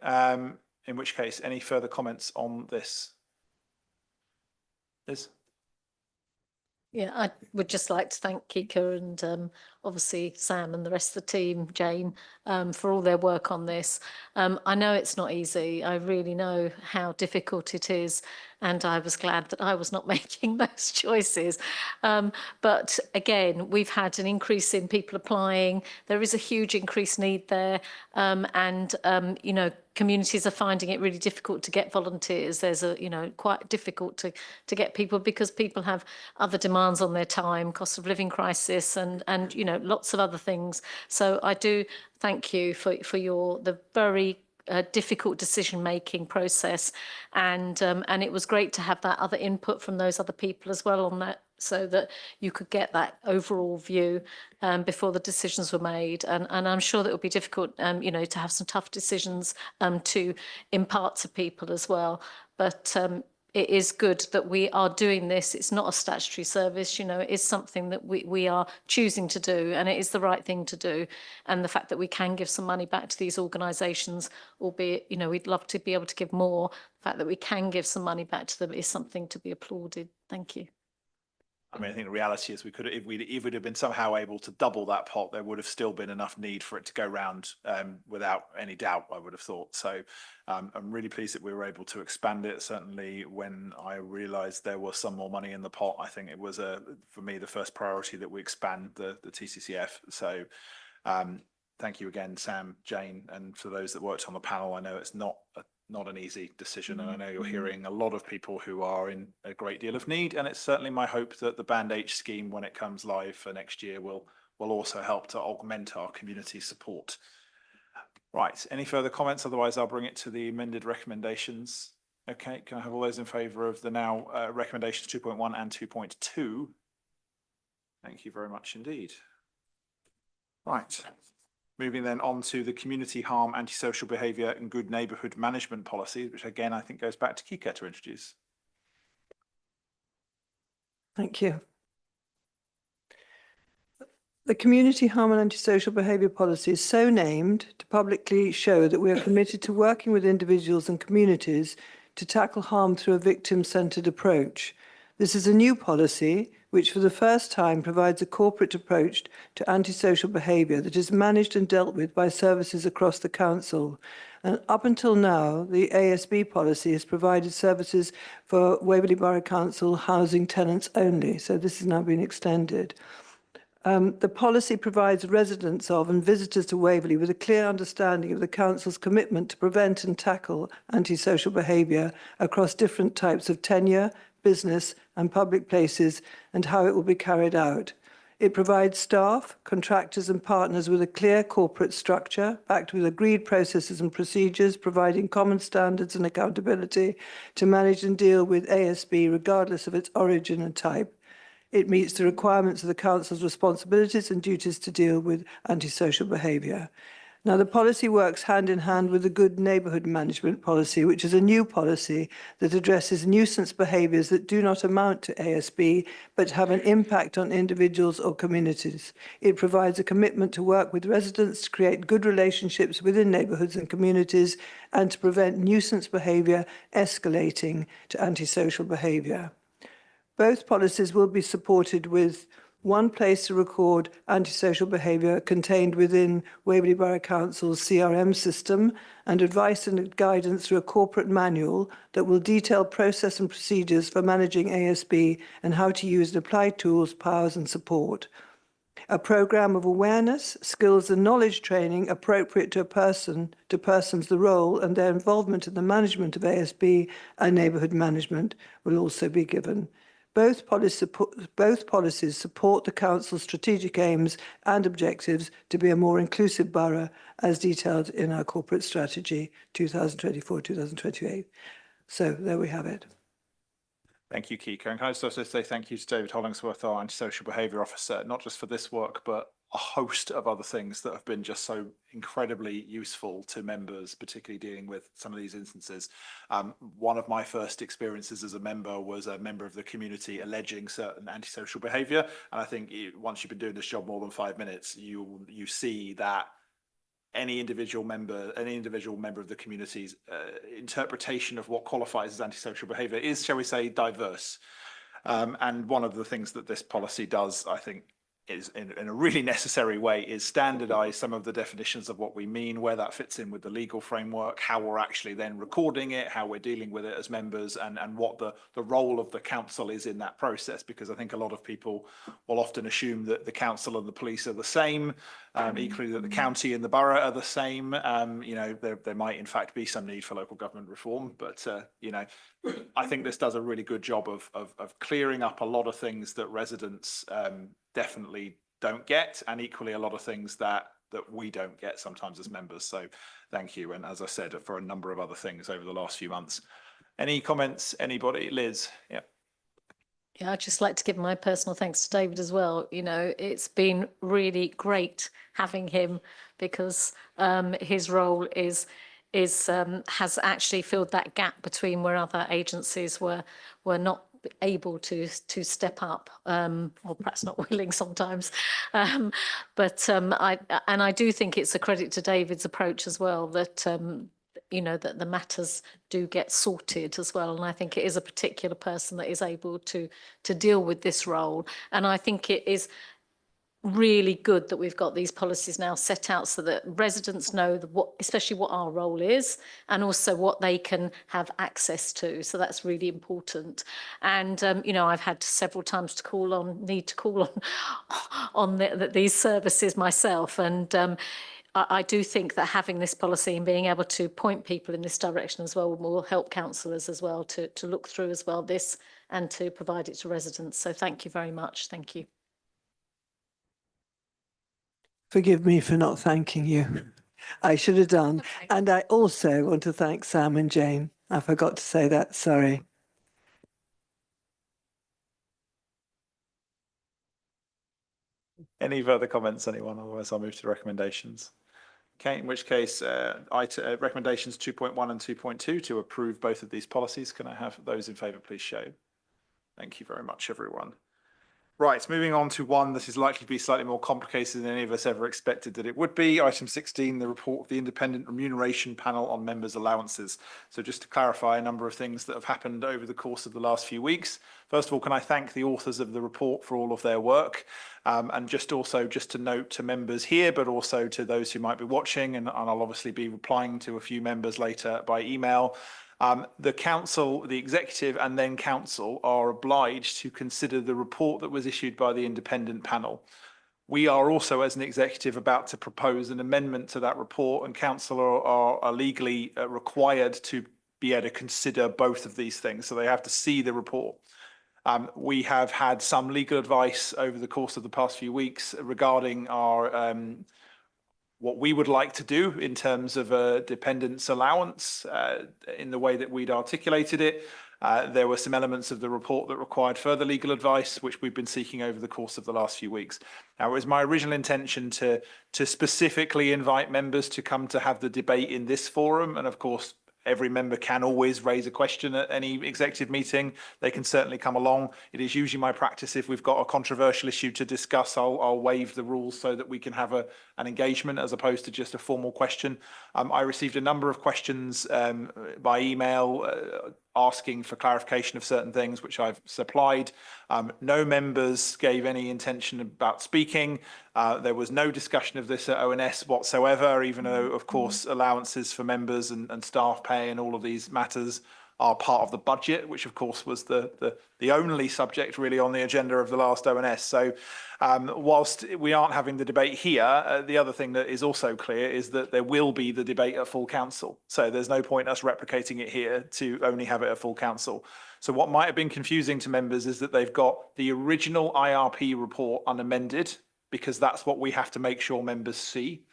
in which case, any further comments on this? Liz? Yeah, I would just like to thank Kika and obviously Sam and the rest of the team, Jane, for all their work on this. I know it's not easy. I really know how difficult it is. And I was glad that I was not making those choices. But again, we've had an increase in people applying. There is a huge increased need there. You know, communities are finding it really difficult to get volunteers. There's quite difficult to get people because people have other demands on their time, cost of living crisis, and lots of other things. So I do thank you for the very difficult decision-making process, and it was great to have that other input from those other people as well on that, so that you could get that overall view before the decisions were made. And I'm sure that it would be difficult, to have some tough decisions to impart to people as well. But it is good that we are doing this. It's not a statutory service, you know, it is something that we are choosing to do, and it is the right thing to do. And the fact that we can give some money back to these organisations, albeit, you know, we'd love to be able to give more, the fact that we can give some money back to them is something to be applauded. Thank you. I mean, I think the reality is we could, if we'd have been somehow able to double that pot, there would have still been enough need for it to go round without any doubt, I would have thought. So I'm really pleased that we were able to expand it. Certainly when I realised there was some more money in the pot, I think it was for me, the first priority that we expand the TCCF. So thank you again, Sam, Jane, and for those that worked on the panel. I know it's not an easy decision, and I know you're hearing a lot of people who are in a great deal of need, and it's certainly my hope that the Band H scheme, when it comes live for next year, will also help to augment our community support. Right, any further comments? Otherwise I'll bring it to the amended recommendations. Okay, can I have all those in favour of the now recommendations 2.1 and 2.2? Thank you very much indeed. Right. Moving then on to the community harm, antisocial behaviour and good neighbourhood management policy, which again, I think goes back to Kika to introduce. Thank you. The community harm and antisocial behaviour policy is so named to publicly show that we are committed to working with individuals and communities to tackle harm through a victim-centred approach. This is a new policy which for the first time provides a corporate approach to antisocial behaviour that is managed and dealt with by services across the council. And up until now, the ASB policy has provided services for Waverley Borough Council housing tenants only, so this has now been extended. The policy provides residents of and visitors to Waverley with a clear understanding of the Council's commitment to prevent and tackle antisocial behaviour across different types of tenure, business and public places, and how it will be carried out. It provides staff, contractors and partners with a clear corporate structure, backed with agreed processes and procedures, providing common standards and accountability to manage and deal with ASB regardless of its origin and type. It meets the requirements of the Council's responsibilities and duties to deal with antisocial behaviour. Now, the policy works hand in hand with the Good Neighbourhood Management Policy, which is a new policy that addresses nuisance behaviours that do not amount to ASB, but have an impact on individuals or communities. It provides a commitment to work with residents to create good relationships within neighbourhoods and communities and to prevent nuisance behaviour escalating to antisocial behaviour. Both policies will be supported with one place to record antisocial behaviour contained within Waverley Borough Council's CRM system and advice and guidance through a corporate manual that will detail process and procedures for managing ASB and how to use and apply tools, powers and support. A programme of awareness, skills and knowledge training appropriate to persons the role and their involvement in the management of ASB and neighbourhood management will also be given. Both policies support the Council's strategic aims and objectives to be a more inclusive borough as detailed in our corporate strategy 2024-2028. So there we have it. Thank you, Kika. And can I just also say thank you to David Hollingsworth, our antisocial behaviour officer, not just for this work, but a host of other things that have been just so incredibly useful to members, particularly dealing with some of these instances. One of my first experiences as a member was a member of the community alleging certain antisocial behaviour. And I think once you've been doing this job more than 5 minutes, you see that any individual member of the community's interpretation of what qualifies as antisocial behaviour is, shall we say, diverse. And one of the things that this policy does, I think, is in a really necessary way, is standardise some of the definitions of what we mean, where that fits in with the legal framework, how we're actually then recording it, how we're dealing with it as members, and what the role of the council is in that process. Because I think a lot of people will often assume that the council and the police are the same, equally that the county and the borough are the same. You know, there might in fact be some need for local government reform, but you know, I think this does a really good job of clearing up a lot of things that residents definitely don't get, and equally a lot of things that we don't get sometimes as members. So thank you. And as I said, for a number of other things over the last few months. Any comments, anybody? Liz? Yeah. Yeah, I'd just like to give my personal thanks to David as well. You know, it's been really great having him because his role is has actually filled that gap between where other agencies were not able to step up, or perhaps not willing sometimes. I do think it's a credit to David's approach as well, that that the matters do get sorted as well. And I think it is a particular person that is able to deal with this role. And I think it is really good that we've got these policies now set out so that residents know especially what our role is, and also what they can have access to. So that's really important. And I've had several times need to call on these services myself, and I do think that having this policy and being able to point people in this direction as well will help councillors as well to look through as well this and to provide it to residents. So thank you very much. Thank you. Forgive me for not thanking you. I should have done. And I also want to thank Sam and Jane. I forgot to say that, sorry. Any further comments, anyone? Otherwise, I'll move to the recommendations. Okay, in which case, recommendations 2.1 and 2.2 to approve both of these policies. Can I have those in favour, please show? Thank you very much, everyone. Right, moving on to one that is likely to be slightly more complicated than any of us ever expected that it would be. Item 16, the report of the Independent Remuneration Panel on Members' Allowances. So just to clarify a number of things that have happened over the course of the last few weeks. First of all, can I thank the authors of the report for all of their work? And just to note to members here, but also to those who might be watching, and I'll obviously be replying to a few members later by email. The council, the executive and then council are obliged to consider the report that was issued by the independent panel. We are also, as an executive, about to propose an amendment to that report, and council are legally required to be able to consider both of these things. So they have to see the report. We have had some legal advice over the course of the past few weeks regarding our what we would like to do in terms of a dependence allowance in the way that we'd articulated it. There were some elements of the report that required further legal advice, which we've been seeking over the course of the last few weeks. Now, it was my original intention to specifically invite members to come to have the debate in this forum. And of course, every member can always raise a question at any executive meeting. They can certainly come along. It is usually my practice, if we've got a controversial issue to discuss, I'll waive the rules so that we can have an engagement as opposed to just a formal question. I received a number of questions by email asking for clarification of certain things, which I've supplied. No members gave any intention about speaking. There was no discussion of this at ONS whatsoever, even though, of course, allowances for members and staff pay and all of these matters are part of the budget, which of course was the only subject really on the agenda of the last ONS. So whilst we aren't having the debate here, the other thing that is also clear is that there will be the debate at full council. So there's no point us replicating it here to only have it at full council. So what might have been confusing to members is that they've got the original IRP report unamended, because that's what we have to make sure members see.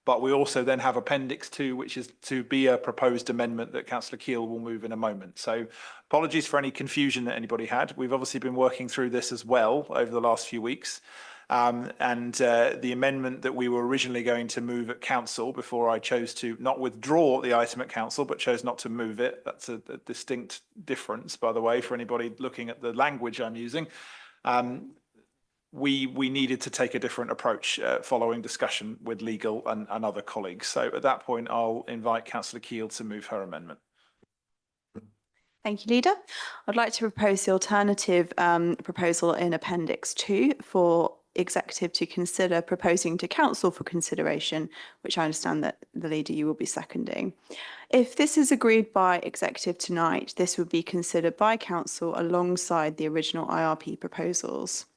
But we also then have Appendix 2, which is to be a proposed amendment that Councillor Keele will move in a moment. So apologies for any confusion that anybody had. We've obviously been working through this as well over the last few weeks. The amendment that we were originally going to move at council before I chose to not withdraw the item at council, but chose not to move it. That's a distinct difference, by the way, for anybody looking at the language I'm using. We needed to take a different approach following discussion with legal and other colleagues. So at that point, I'll invite Councillor Keele to move her amendment. Thank you, Leader. I'd like to propose the alternative proposal in Appendix 2 for Executive to consider proposing to Council for consideration, which I understand that the Leader, you will be seconding. If this is agreed by Executive tonight, this would be considered by Council alongside the original IRP proposals.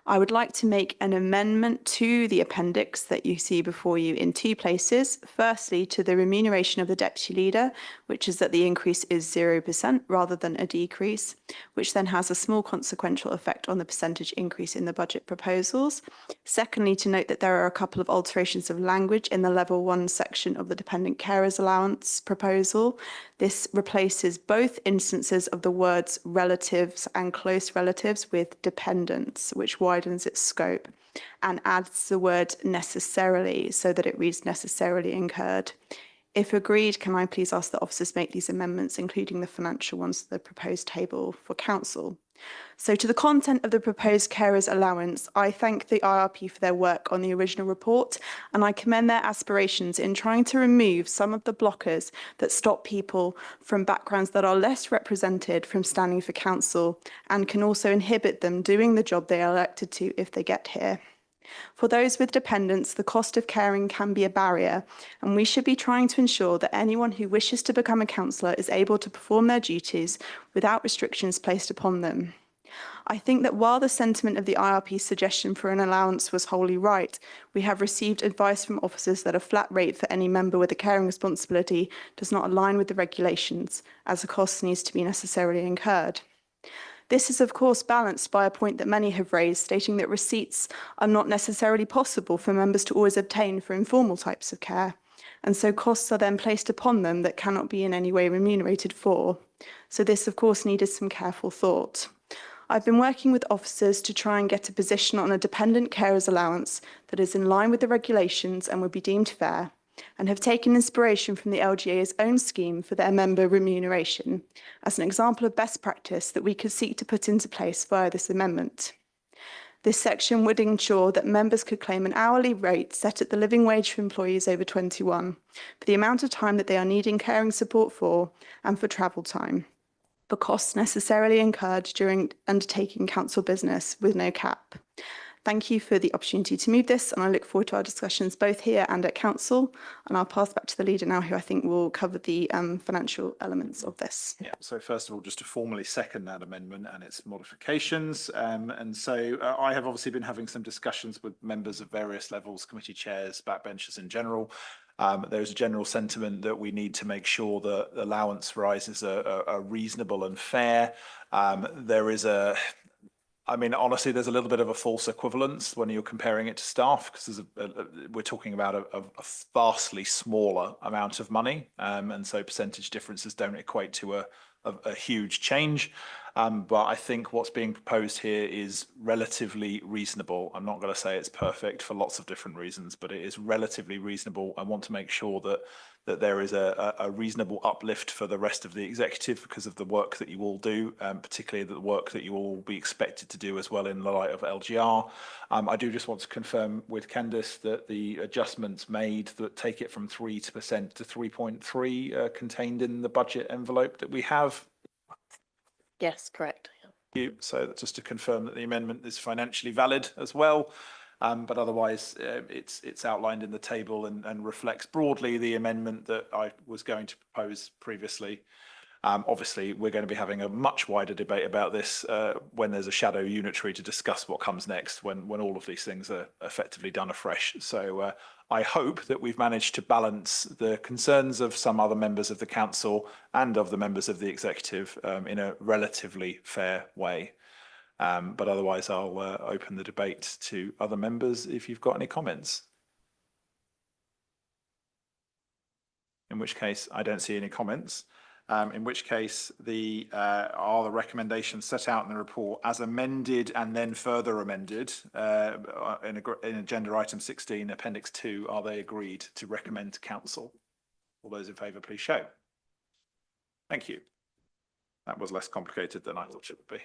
I would like to make an amendment to the appendix that you see before you in two places. Firstly, to the remuneration of the Deputy Leader, which is that the increase is 0% rather than a decrease, which then has a small consequential effect on the percentage increase in the budget proposals. Secondly, to note that there are a couple of alterations of language in the Level 1 section of the Dependent Carers Allowance proposal. This replaces both instances of the words relatives and close relatives with dependents, which widens its scope, and adds the word necessarily so that it reads necessarily incurred. If agreed, can I please ask that officers make these amendments, including the financial ones, to the proposed table for council? So to the content of the proposed carers allowance, I thank the IRP for their work on the original report, and I commend their aspirations in trying to remove some of the blockers that stop people from backgrounds that are less represented from standing for council and can also inhibit them doing the job they are elected to if they get here. For those with dependents, the cost of caring can be a barrier, and we should be trying to ensure that anyone who wishes to become a counsellor is able to perform their duties without restrictions placed upon them. I think that while the sentiment of the IRP suggestion for an allowance was wholly right, we have received advice from officers that a flat rate for any member with a caring responsibility does not align with the regulations, as the cost needs to be necessarily incurred. This is, of course, balanced by a point that many have raised, stating that receipts are not necessarily possible for members to always obtain for informal types of care, and so costs are then placed upon them that cannot be in any way remunerated for. So this, of course, needed some careful thought. I've been working with officers to try and get a position on a dependent carers allowance that is in line with the regulations and would be deemed fair, and have taken inspiration from the LGA's own scheme for their member remuneration as an example of best practice that we could seek to put into place via this amendment. This section would ensure that members could claim an hourly rate set at the living wage for employees over 21 for the amount of time that they are needing caring support for and for travel time, for costs necessarily incurred during undertaking council business with no cap. Thank you for the opportunity to move this, and I look forward to our discussions both here and at council. And I'll pass back to the leader now, who I think will cover the financial elements of this. Yeah, so first of all, just to formally second that amendment and its modifications. I have obviously been having some discussions with members of various levels, committee chairs, backbenchers in general. There's a general sentiment that we need to make sure that allowance rises are reasonable and fair. Honestly, there's a little bit of a false equivalence when you're comparing it to staff, because we're talking about a vastly smaller amount of money, and so percentage differences don't equate to a huge change. But I think what's being proposed here is relatively reasonable. I'm not going to say it's perfect for lots of different reasons, but it is relatively reasonable. I want to make sure that there is a reasonable uplift for the rest of the executive because of the work that you all do, particularly the work that you all will be expected to do as well in the light of LGR. I do just want to confirm with Candice that the adjustments made that take it from 3% to 3.3 contained in the budget envelope that we have. Yes, correct. So just to confirm that the amendment is financially valid as well. But otherwise, it's outlined in the table and reflects broadly the amendment that I was going to propose previously. Obviously, we're going to be having a much wider debate about this when there's a shadow unitary to discuss what comes next, when all of these things are effectively done afresh. So I hope that we've managed to balance the concerns of some other members of the council and of the members of the executive in a relatively fair way. But otherwise, I'll open the debate to other members if you've got any comments. In which case, I don't see any comments. In which case, are the recommendations set out in the report as amended and then further amended in agenda item 16, appendix 2, are they agreed to recommend to council? All those in favour, please show. Thank you. That was less complicated than I thought it would be.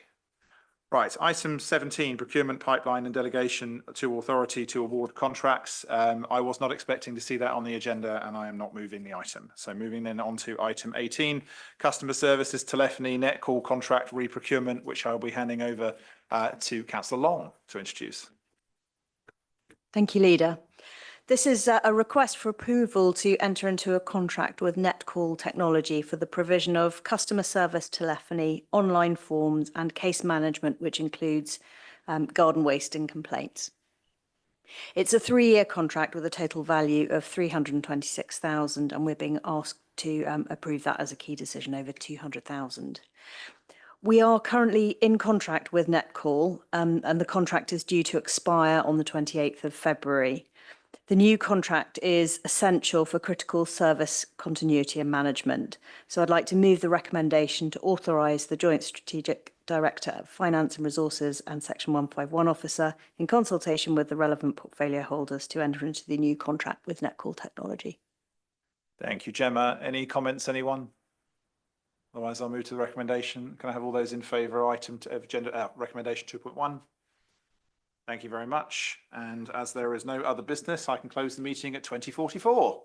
Right, item 17, procurement pipeline and delegation to authority to award contracts. I was not expecting to see that on the agenda, and I am not moving the item. So moving then on to item 18, customer services, telephony, net call contract re-procurement, which I'll be handing over to Councillor Long to introduce. Thank you, Leader. This is a request for approval to enter into a contract with Netcall Technology for the provision of customer service telephony, online forms and case management, which includes garden waste and complaints. It's a 3-year contract with a total value of 326,000, and we're being asked to approve that as a key decision over 200,000. We are currently in contract with Netcall, and the contract is due to expire on the 28th of February. The new contract is essential for critical service continuity and management. So I'd like to move the recommendation to authorise the Joint Strategic Director of Finance and Resources and Section 151 Officer in consultation with the relevant portfolio holders to enter into the new contract with Netcall Technology. Thank you, Gemma. Any comments, anyone? Otherwise, I'll move to the recommendation. Can I have all those in favour of recommendation 2.1? Thank you very much. And as there is no other business, I can close the meeting at 20:44.